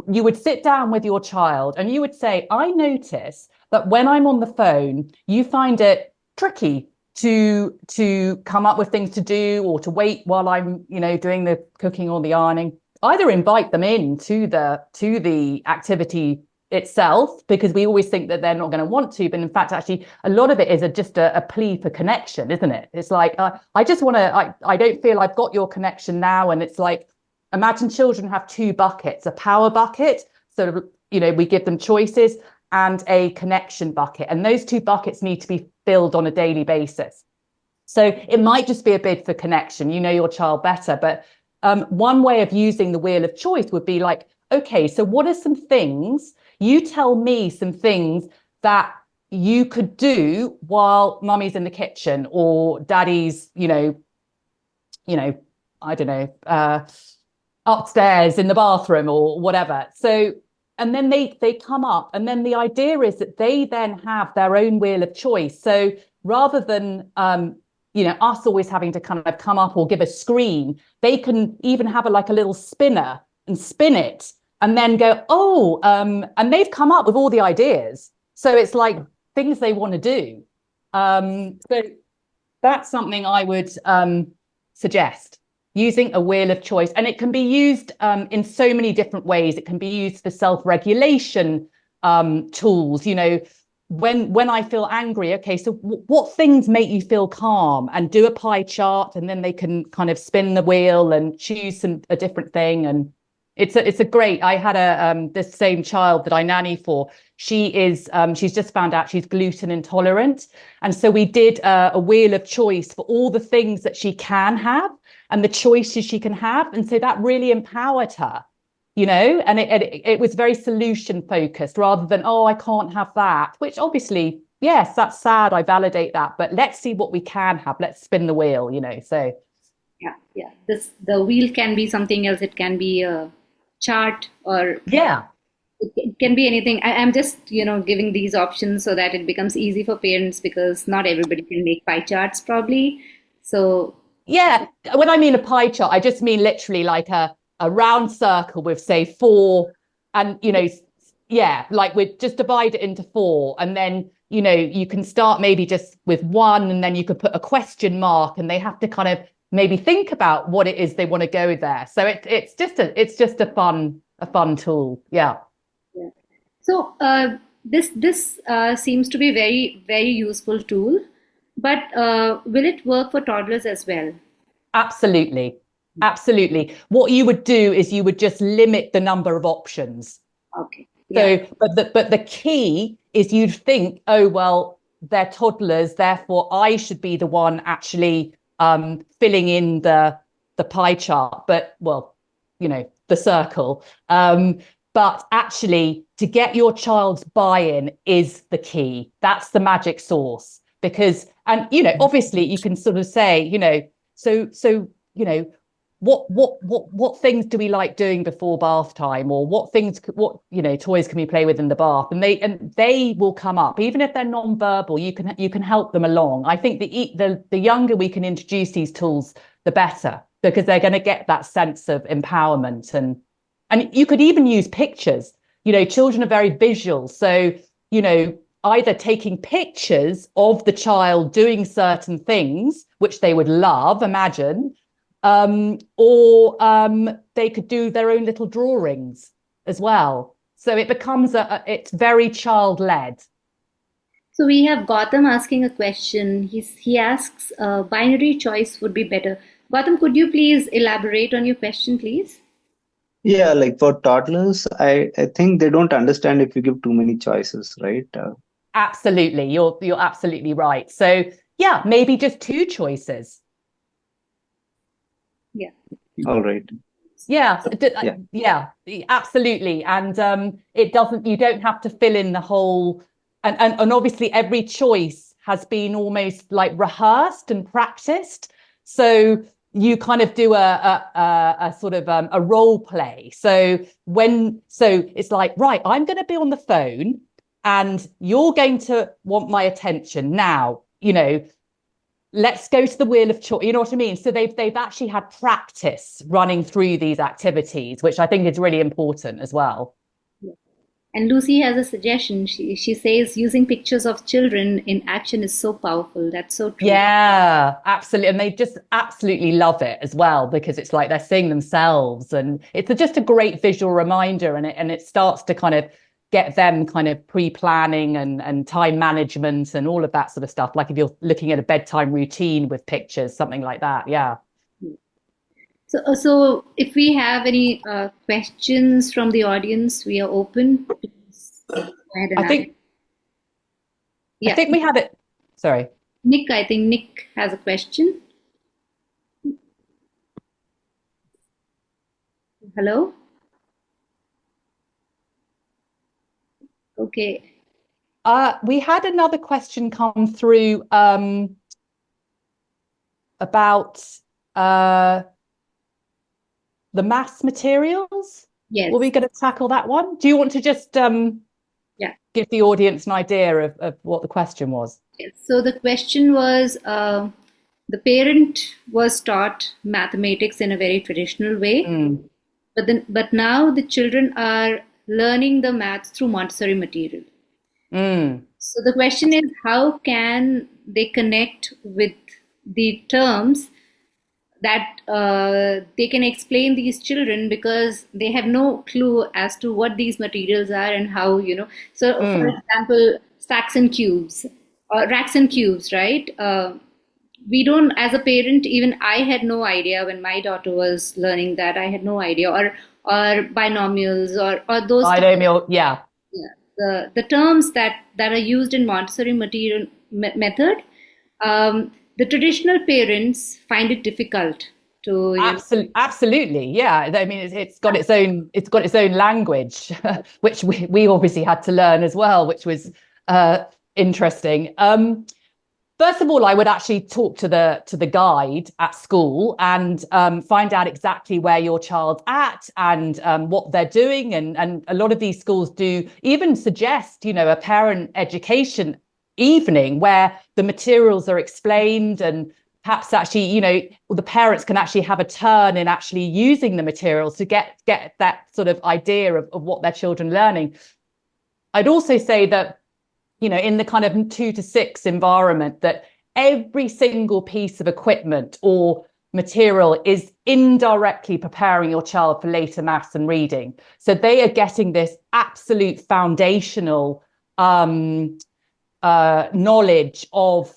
you would sit down with your child and you would say, I notice that when I'm on the phone, you find it tricky to come up with things to do, or to wait while I'm, doing the cooking or the ironing. Either invite them in to the activity itself, because we always think that they're not going to want to, but in fact, actually, a lot of it is just a plea for connection, isn't it? It's like, I just want to, I don't feel I've got your connection now. And it's like, imagine children have two buckets, a power bucket, sort of, we give them choices, and a connection bucket. And those two buckets need to be filled on a daily basis. So it might just be a bid for connection, your child better, but one way of using the Wheel of Choice would be like, okay, so what are some things you tell me some things that you could do while mummy's in the kitchen or daddy's, I don't know, upstairs in the bathroom or whatever. So, and then they come up, and then the idea is that they then have their own wheel of choice. So rather than us always having to kind of come up or give a screen, they can even have like a little spinner and spin it and then go, and they've come up with all the ideas. So it's like things they want to do. So that's something I would suggest, using a wheel of choice. And it can be used in so many different ways. It can be used for self-regulation tools. When I feel angry, okay, so what things make you feel calm? And do a pie chart, and then they can kind of spin the wheel and choose a different thing. And it's a great. I had this same child that I nanny for. She's just found out she's gluten intolerant, and so we did a wheel of choice for all the things that she can have and the choices she can have, and so that really empowered her. And it was very solution focused rather than, I can't have that, which obviously, yes, that's sad. I validate that, but let's see what we can have. Let's spin the wheel, so. Yeah. The wheel can be something else. It can be a chart, or it can be anything. I'm just, giving these options so that it becomes easy for parents, because not everybody can make pie charts probably. So yeah, when I mean a pie chart, I just mean literally like a round circle with, say, 4, and like we'd just divide it into 4, and then you can start maybe just with 1, and then you could put a question mark, and they have to kind of maybe think about what it is they want to go there. So it's just a fun tool. Yeah. So this seems to be very, very useful tool, but will it work for toddlers as well? Absolutely. What you would do is you would just limit the number of options. Okay. Yeah. So, but the key is you'd think, oh, well, they're toddlers, therefore I should be the one actually filling in the pie chart, but the circle. But actually, to get your child's buy-in is the key. That's the magic sauce. Because, and obviously you can sort of say, so what things do we like doing before bath time, or what toys can we play with in the bath, and they will come up. Even if they're non-verbal, you can help them along. I think the younger we can introduce these tools, the better, because they're going to get that sense of empowerment. And you could even use pictures. Children are very visual, so either taking pictures of the child doing certain things which they would love, imagine, or they could do their own little drawings as well. So it becomes it's very child-led. So we have Gautam asking a question. He asks, binary choice would be better. Gautam, could you please elaborate on your question, please? Yeah, like for toddlers, I think they don't understand if you give too many choices, right? Absolutely, you're absolutely right. So yeah, maybe just 2 choices. Yeah. All right. Yeah, absolutely. And you don't have to fill in the whole, and obviously every choice has been almost like rehearsed and practiced. So you kind of do a sort of a role play. So it's like, right, I'm going to be on the phone and you're going to want my attention now, let's go to the wheel of choice. You know what I mean? So they've actually had practice running through these activities, which I think is really important as well. And Lucy has a suggestion. She says using pictures of children in action is so powerful. That's so true. Yeah, absolutely. And they just absolutely love it as well, because it's like they're seeing themselves, and it's just a great visual reminder, and it starts to kind of get them kind of pre-planning and time management and all of that sort of stuff. Like if you're looking at a bedtime routine with pictures, something like that. Yeah. So if we have any questions from the audience, we are open. I think we have it. Sorry. Nick, I think Nick has a question. Hello? Okay. We had another question come through about the maths materials. Yes. Were we going to tackle that one? Do you want to just give the audience an idea of what the question was? Yes. So the question was, the parent was taught mathematics in a very traditional way, but now the children are learning the maths through Montessori material. So the question is, how can they connect with the terms that they can explain these children, because they have no clue as to what these materials are and how, So, for example, stacks and cubes or racks and cubes, right? We don't, as a parent, even I had no idea when my daughter was learning that. I had no idea, or binomials or those binomial, the terms that are used in Montessori material method. The traditional parents find it difficult to absolutely, yeah. I mean, it's got its own language, which we obviously had to learn as well, which was interesting. First of all, I would actually talk to the guide at school and find out exactly where your child's at and what they're doing. And a lot of these schools do even suggest, a parent education evening where the materials are explained, and perhaps actually, the parents can actually have a turn in actually using the materials to get that sort of idea of what their children are learning. I'd also say that, in the kind of 2 to 6 environment, that every single piece of equipment or material is indirectly preparing your child for later maths and reading. So they are getting this absolute foundational knowledge of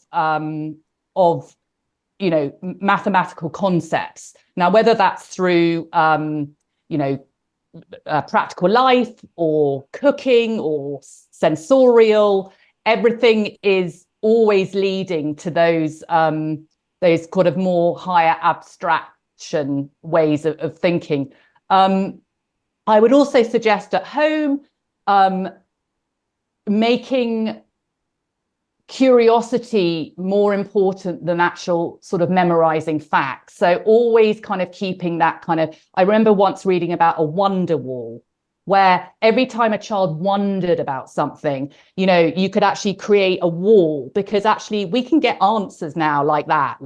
mathematical concepts. Now, whether that's through practical life or cooking or sensorial, everything is always leading to those kind of more higher abstraction ways of thinking. I would also suggest at home making curiosity more important than actual sort of memorizing facts. So always kind of keeping that kind of, I remember once reading about a wonder wall, where every time a child wondered about something, you could actually create a wall, because actually we can get answers now like that,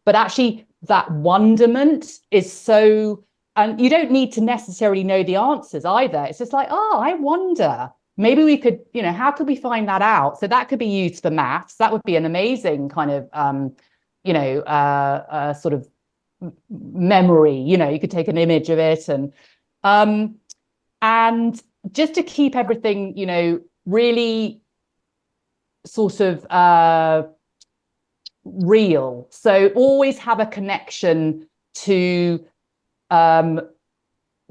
but actually that wonderment is so, and you don't need to necessarily know the answers either. It's just like, oh, I wonder. Maybe we could, how could we find that out? So that could be used for maths. That would be an amazing kind of, sort of memory. You could take an image of it, and just to keep everything, really sort of real. So always have a connection to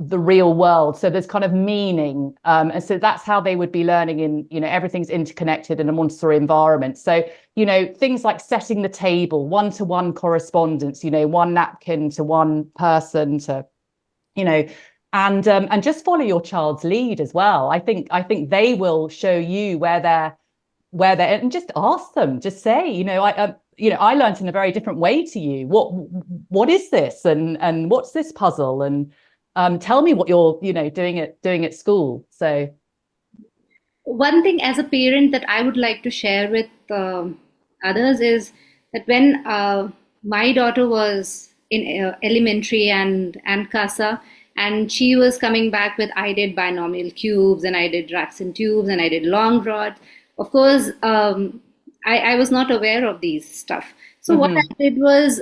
the real world. So there's kind of meaning. And so that's how they would be learning in, everything's interconnected in a Montessori environment. So, things like setting the table, one-to-one correspondence, one napkin to one person to, and just follow your child's lead as well. I think they will show you where they're, and just ask them, just say, I learned in a very different way to you. What is this? And what's this puzzle? And tell me what you're, doing at school. So one thing as a parent that I would like to share with others is that when my daughter was in elementary and CASA, and she was coming back with, I did binomial cubes and I did racks and tubes and I did long rods. Of course, I was not aware of these stuff. So what I did was,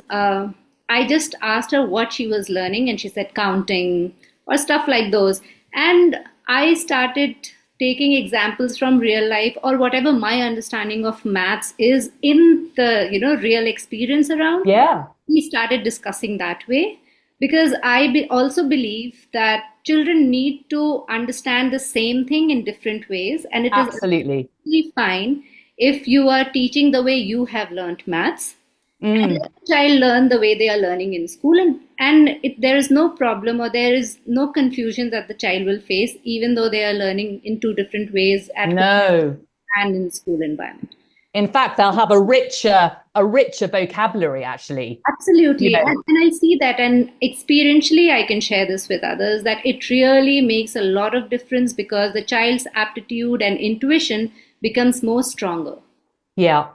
I just asked her what she was learning, and she said counting or stuff like those. And I started taking examples from real life, or whatever my understanding of maths is in the, real experience around. Yeah. We started discussing that way, because I also believe that children need to understand the same thing in different ways. And it is absolutely fine if you are teaching the way you have learned maths. and Mm. let the child learn the way they are learning in school, and there is no problem or there is no confusion that the child will face, even though they are learning in two different ways at home No. and in school environment. In fact, they'll have a richer vocabulary, actually. You Absolutely. know, And I see that, and experientially, I can share this with others that it really makes a lot of difference because the child's aptitude and intuition becomes more stronger. yeah.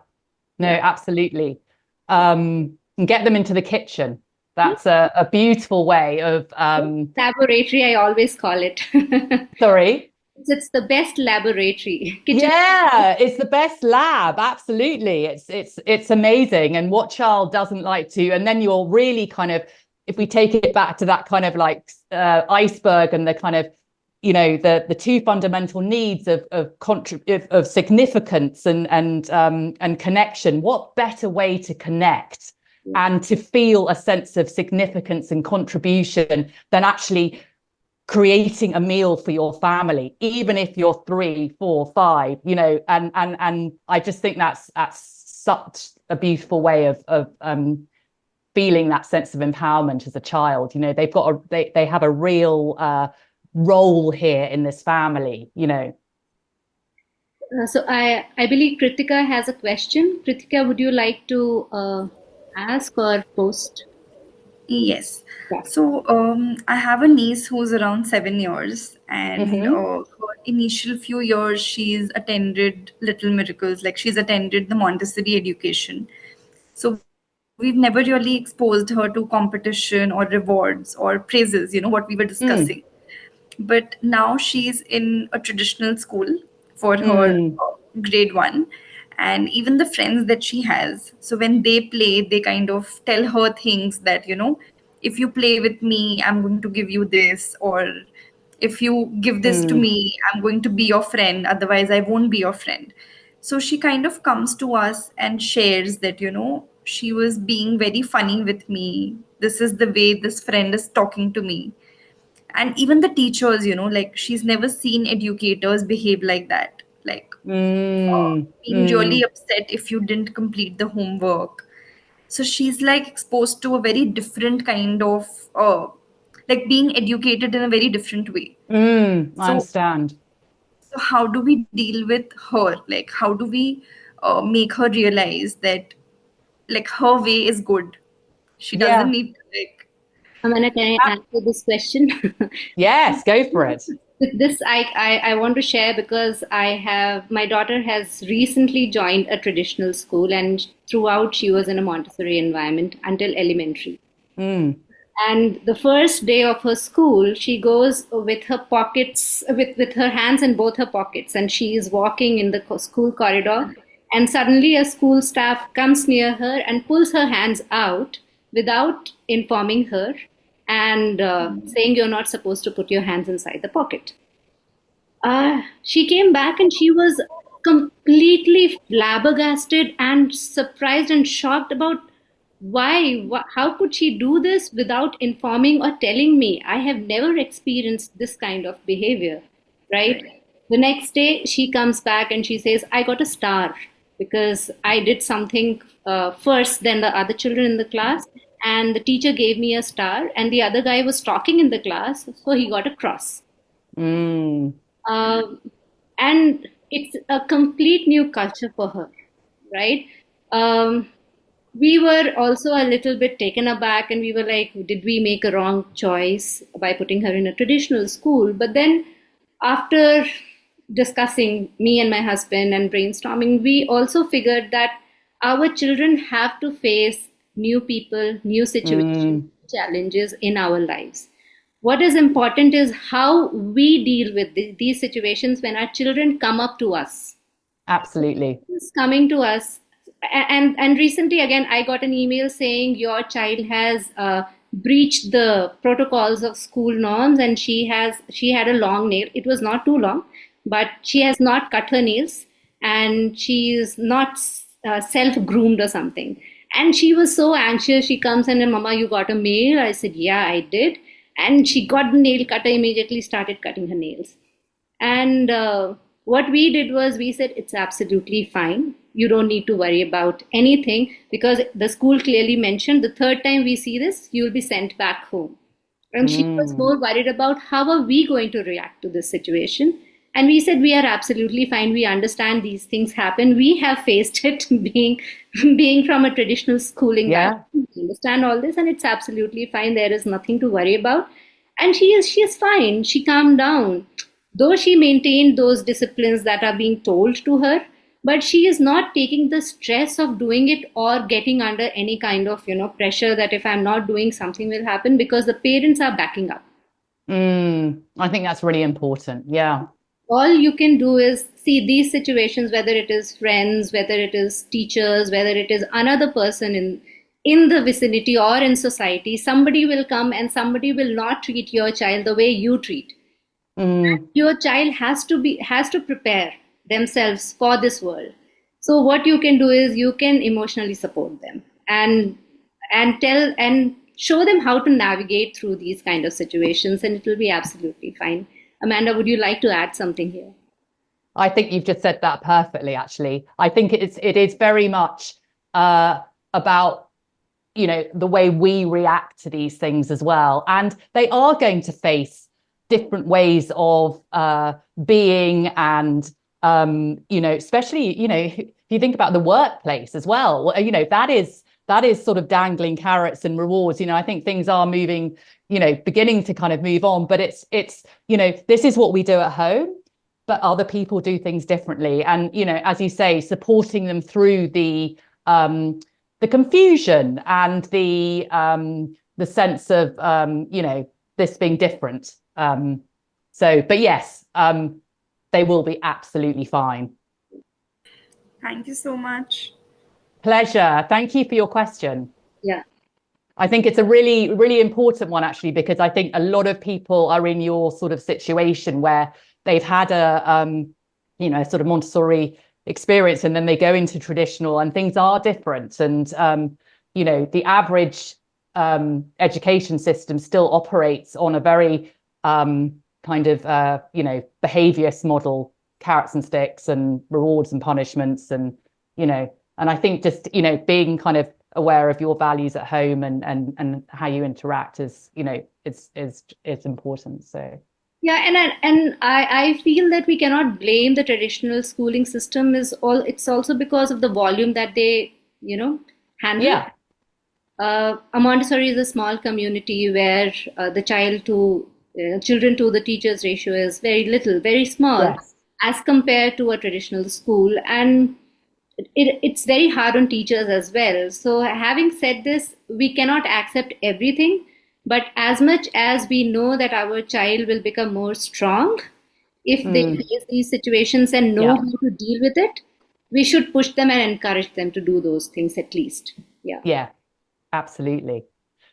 No, Yeah. absolutely. And get them into the kitchen. That's a beautiful way of Laboratory, I always call it. sorry. It's the best laboratory. Kitchen. Yeah, it's the best lab. Absolutely. It's amazing. And what child doesn't like to? And then you're really kind of, if we take it back to that kind of like iceberg and the kind of, the two fundamental needs of significance and connection. What better way to connect and to feel a sense of significance and contribution than actually creating a meal for your family, even if you're 3, 4, 5, and I just think that's such a beautiful way of feeling that sense of empowerment as a child. They have a real role here in this family. So I believe Kritika has a question. Kritika, would you like to ask or post? Yes. Yeah. So I have a niece who's around 7 years, and Mm-hmm. her initial few years she's attended Little Miracles, like she's attended the Montessori education. So we've never really exposed her to competition or rewards or praises, what we were discussing. Mm, But now she's in a traditional school for her mm, grade one, and even the friends that she has, so when they play, they kind of tell her things that, if you play with me, I'm going to give you this, or if you give this to mm, me, I'm going to be your friend, otherwise I won't be your friend. So she kind of comes to us and shares that, she was being very funny with me, this is the way this friend is talking to me. And even the teachers, like she's never seen educators behave like that, like mm, being really mm, upset if you didn't complete the homework. So she's like exposed to a very different kind of like being educated in a very different way. I so understand. so how do we deal with her, like how do we make her realize that like her way is good, she doesn't Yeah. need to like. Amana, can I answer this question? Yes, go for it. With this, I want to share because my daughter has recently joined a traditional school, and throughout she was in a Montessori environment until elementary. Mm, And the first day of her school, she goes with her pockets, with her hands in both her pockets, and she is walking in the school corridor. And suddenly, a school staff comes near her and pulls her hands out without informing her and saying, "You're not supposed to put your hands inside the pocket." She came back and she was completely flabbergasted and surprised and shocked about how could she do this without informing or telling me? I have never experienced this kind of behavior, right? Right. The next day, she comes back and she says, I got a star because I did something first than the other children in the class, and the teacher gave me a star, and the other guy was talking in the class, so he got a cross. mm, Um, and it's a complete new culture for her, right? Um, we were also a little bit taken aback and we were like, did we make a wrong choice by putting her in a traditional school? But then, after discussing, me and my husband, and brainstorming, we also figured that our children have to face new people, new situations, mm. challenges in our lives. What is important is how we deal with these situations when our children come up to us. Absolutely. Is coming to us, and recently again, I got an email saying your child has breached the protocols of school norms, and she had a long nail. It was not too long, but she has not cut her nails, and she is not self groomed or something. And she was so anxious. She comes and, Mama, you got a mail? I said, yeah, I did. And she got the nail cutter, immediately started cutting her nails. And what we did was we said, it's absolutely fine. you don't need to worry about anything, because the school clearly mentioned the third time we see this, you will be sent back home. And she was more worried about how are we going to react to this situation. And we said we are absolutely fine. We understand these things happen. We have faced it being from a traditional schooling background. We understand all this, and it's absolutely fine. There is nothing to worry about. And she is fine. She calmed down. Though she maintained those disciplines that are being told to her, but she is not taking the stress of doing it or getting under any kind of pressure that if I'm not doing, something will happen, because the parents are backing up. I think that's really important. Yeah. All you can do is see these situations, whether it is friends, whether it is teachers, whether it is another person in the vicinity or in society, somebody will come and somebody will not treat your child the way you treat. Your child has to prepare themselves for this world. So what you can do is you can emotionally support them and tell and show them how to navigate through these kind of situations, and it will be absolutely fine. Amanda, would you like to add something here? I think you've just said that perfectly, actually. I think it is very much about the way we react to these things as well. And they are going to face different ways of being, and especially if you think about the workplace as well, that is sort of dangling carrots and rewards. I think things are moving, beginning to kind of move on, but it's this is what we do at home, but other people do things differently. And as you say, supporting them through the confusion and the sense of this being different. But yes, they will be absolutely fine. Thank you so much. Pleasure. Thank you for your question. Yeah. I think it's a really, really important one, actually, because I think a lot of people are in your sort of situation where they've had a sort of Montessori experience, and then they go into traditional, and things are different. And, the average education system still operates on a very kind of, behaviorist model, carrots and sticks and rewards and punishments. And, and I think just, being kind of aware of your values at home and how you interact is important. So. Yeah, and I feel that we cannot blame the traditional schooling system. It's also because of the volume that they handle. Yeah. A Montessori is a small community where the children to the teachers ratio is very little, very small, Yes. as compared to a traditional school, and it's very hard on teachers as well. So having said this, we cannot accept everything. But as much as we know that our child will become more strong if they face these situations and know how to deal with it, we should push them and encourage them to do those things at least. Yeah. Yeah, absolutely.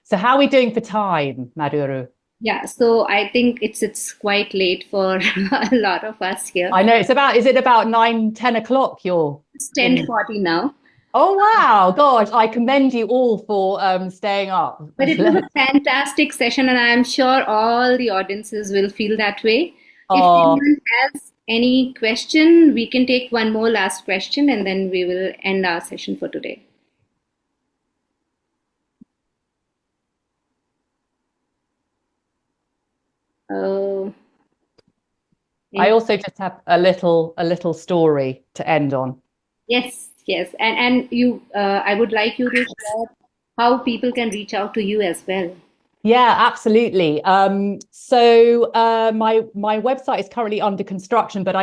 So how are we doing for time, Madhuru? Yeah, so I think it's quite late for a lot of us here. I know is it about 9-10 o'clock? It's 10:40 now. Oh, wow. Gosh, I commend you all for staying up. But it was a fantastic session, and I'm sure all the audiences will feel that way. If anyone has any question, we can take one more last question, and then we will end our session for today. I also just have a little story to end on. Yes, and you, I would like you to share how people can reach out to you as well. Yeah, absolutely. So my website is currently under construction, but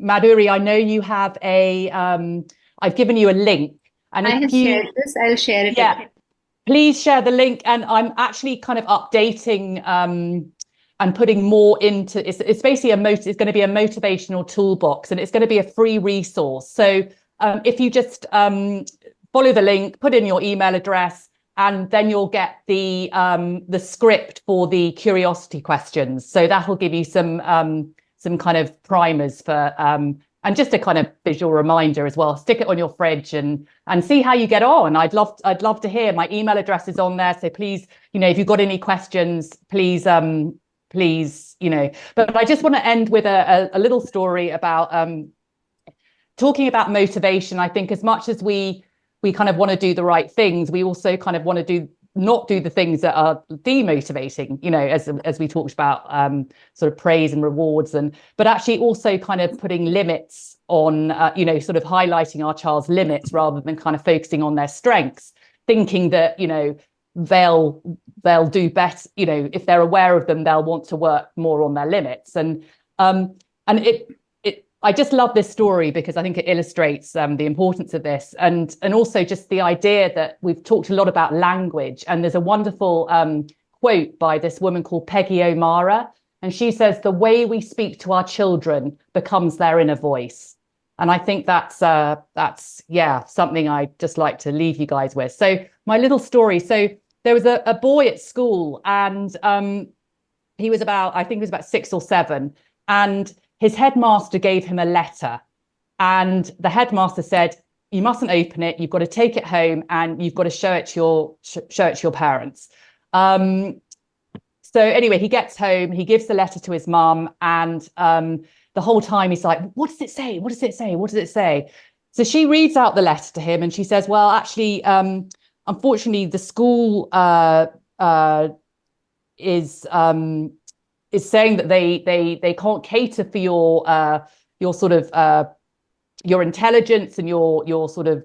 Madhuri, I know you have I've given you a link, and I have shared this. I'll share it. Yeah, please share the link, and I'm actually kind of updating and putting more into it's basically it's going to be a motivational toolbox, and it's going to be a free resource. So if you just follow the link, put in your email address, and then you'll get the script for the curiosity questions. So that will give you some kind of primers for and just a kind of visual reminder as well. Stick it on your fridge and see how you get on. I'd love to hear. My email address is on there, so please, if you've got any questions, please, But I just want to end with a little story about talking about motivation, I think as much as we kind of want to do the right things, we also kind of want to not do the things that are demotivating, you know, as we talked about, sort of praise and rewards, but actually also kind of putting limits on, you know, sort of highlighting our child's limits rather than kind of focusing on their strengths, thinking that, you know, they'll do better, you know, if they're aware of them, they'll want to work more on their limits. And I just love this story because I think it illustrates the importance of this, and also just the idea that we've talked a lot about language, and there's a wonderful quote by this woman called Peggy O'Mara, and she says, "The way we speak to our children becomes their inner voice." And I think that's something I'd just like to leave you guys with. So my little story. So there was a boy at school, and he was I think he was about 6 or 7, and his headmaster gave him a letter, and the headmaster said, "You mustn't open it. You've got to take it home, and you've got to show it to your parents." So anyway, he gets home, he gives the letter to his mum, and the whole time he's like, "What does it say? What does it say? What does it say?" So she reads out the letter to him, and she says, "Well, actually, unfortunately, the school is saying that they can't cater for your sort of your intelligence and your sort of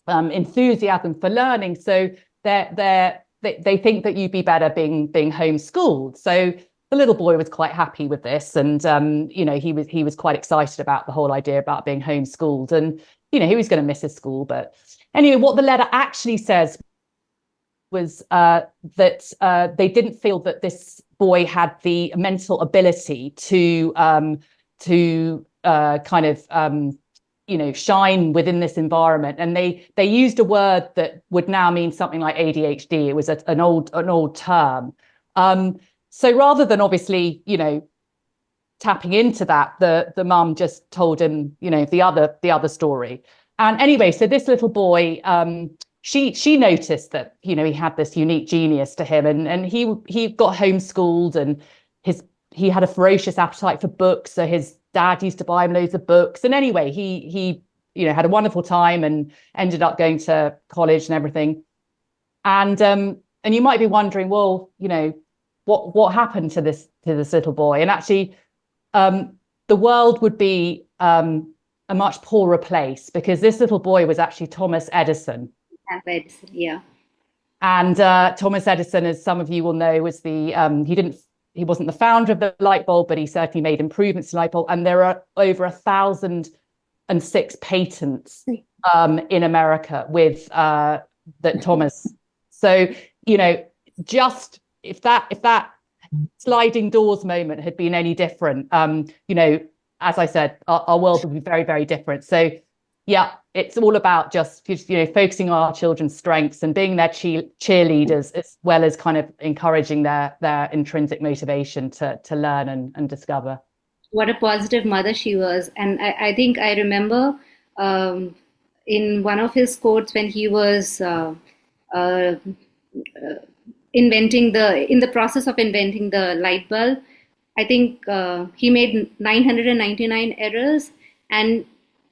enthusiasm for learning. So they think that you'd be better being homeschooled." So the little boy was quite happy with this, and you know, he was quite excited about the whole idea about being homeschooled, and you know, he was going to miss his school. But anyway, what the letter actually says was that they didn't feel that this boy had the mental ability to kind of you know, shine within this environment, and they used a word that would now mean something like ADHD. It was an old term. So rather than obviously, you know, tapping into that, the mum just told him, you know, the other story. And anyway, so this little boy, she noticed that, you know, he had this unique genius to him, and he got homeschooled, and he had a ferocious appetite for books, so his dad used to buy him loads of books. And anyway, he you know, had a wonderful time and ended up going to college and everything. And you might be wondering, well, you know, what happened to this little boy? And actually, the world would be a much poorer place, because this little boy was actually Thomas Edison. Edison, yeah. And Thomas Edison, as some of you will know, was he wasn't the founder of the light bulb, but he certainly made improvements to the light bulb. And there are over 1,006 patents in America with that Thomas. So, you know, just if that sliding doors moment had been any different, you know, as I said, our world would be very, very different. So yeah, it's all about just, you know, focusing on our children's strengths and being their cheerleaders, as well as kind of encouraging their intrinsic motivation to learn and discover. What a positive mother she was. And I think I remember in one of his quotes, when he was in the process of inventing the light bulb, I think he made 999 errors, and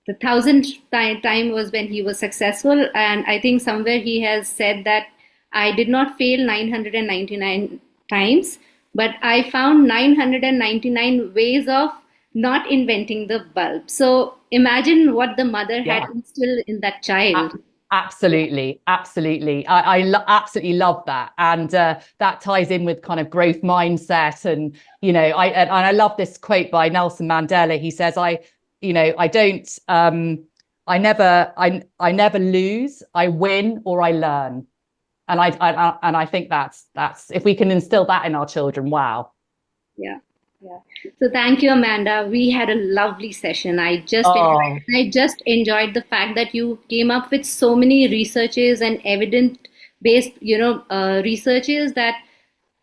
the 1,000th time was when he was successful. And I think somewhere he has said that I did not fail 999 times, but I found 999 ways of not inventing the bulb. So imagine what the mother had instilled in that child. Absolutely. Absolutely. I absolutely love that. And that ties in with kind of growth mindset. And, you know, I love this quote by Nelson Mandela. He says, I never lose, I win or I learn. And I think that's if we can instill that in our children, wow. Yeah. So thank you, Amanda. We had a lovely session. I just enjoyed the fact that you came up with so many researches and evidence-based, you know, researches that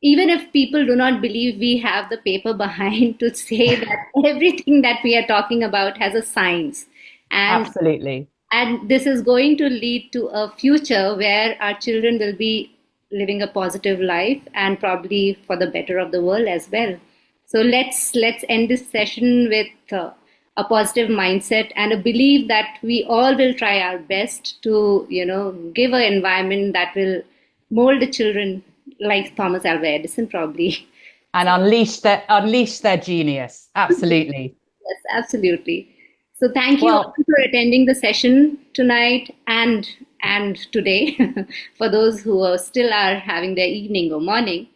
even if people do not believe, we have the paper behind to say that everything that we are talking about has a science. And absolutely. And this is going to lead to a future where our children will be living a positive life, and probably for the better of the world as well. So let's end this session with a positive mindset and a belief that we all will try our best to, give an environment that will mold the children like Thomas Alva Edison, probably. And unleash their genius. Absolutely. Yes, absolutely. So thank you Well, all for attending the session tonight and today. For those who still are having their evening or morning,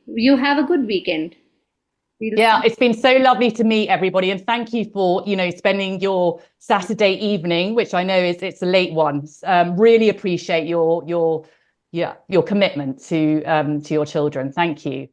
you have a good weekend. yeah, it's been so lovely to meet everybody, and thank you for spending your Saturday evening, which I know it's a late one. Really appreciate your commitment to your children. Thank you.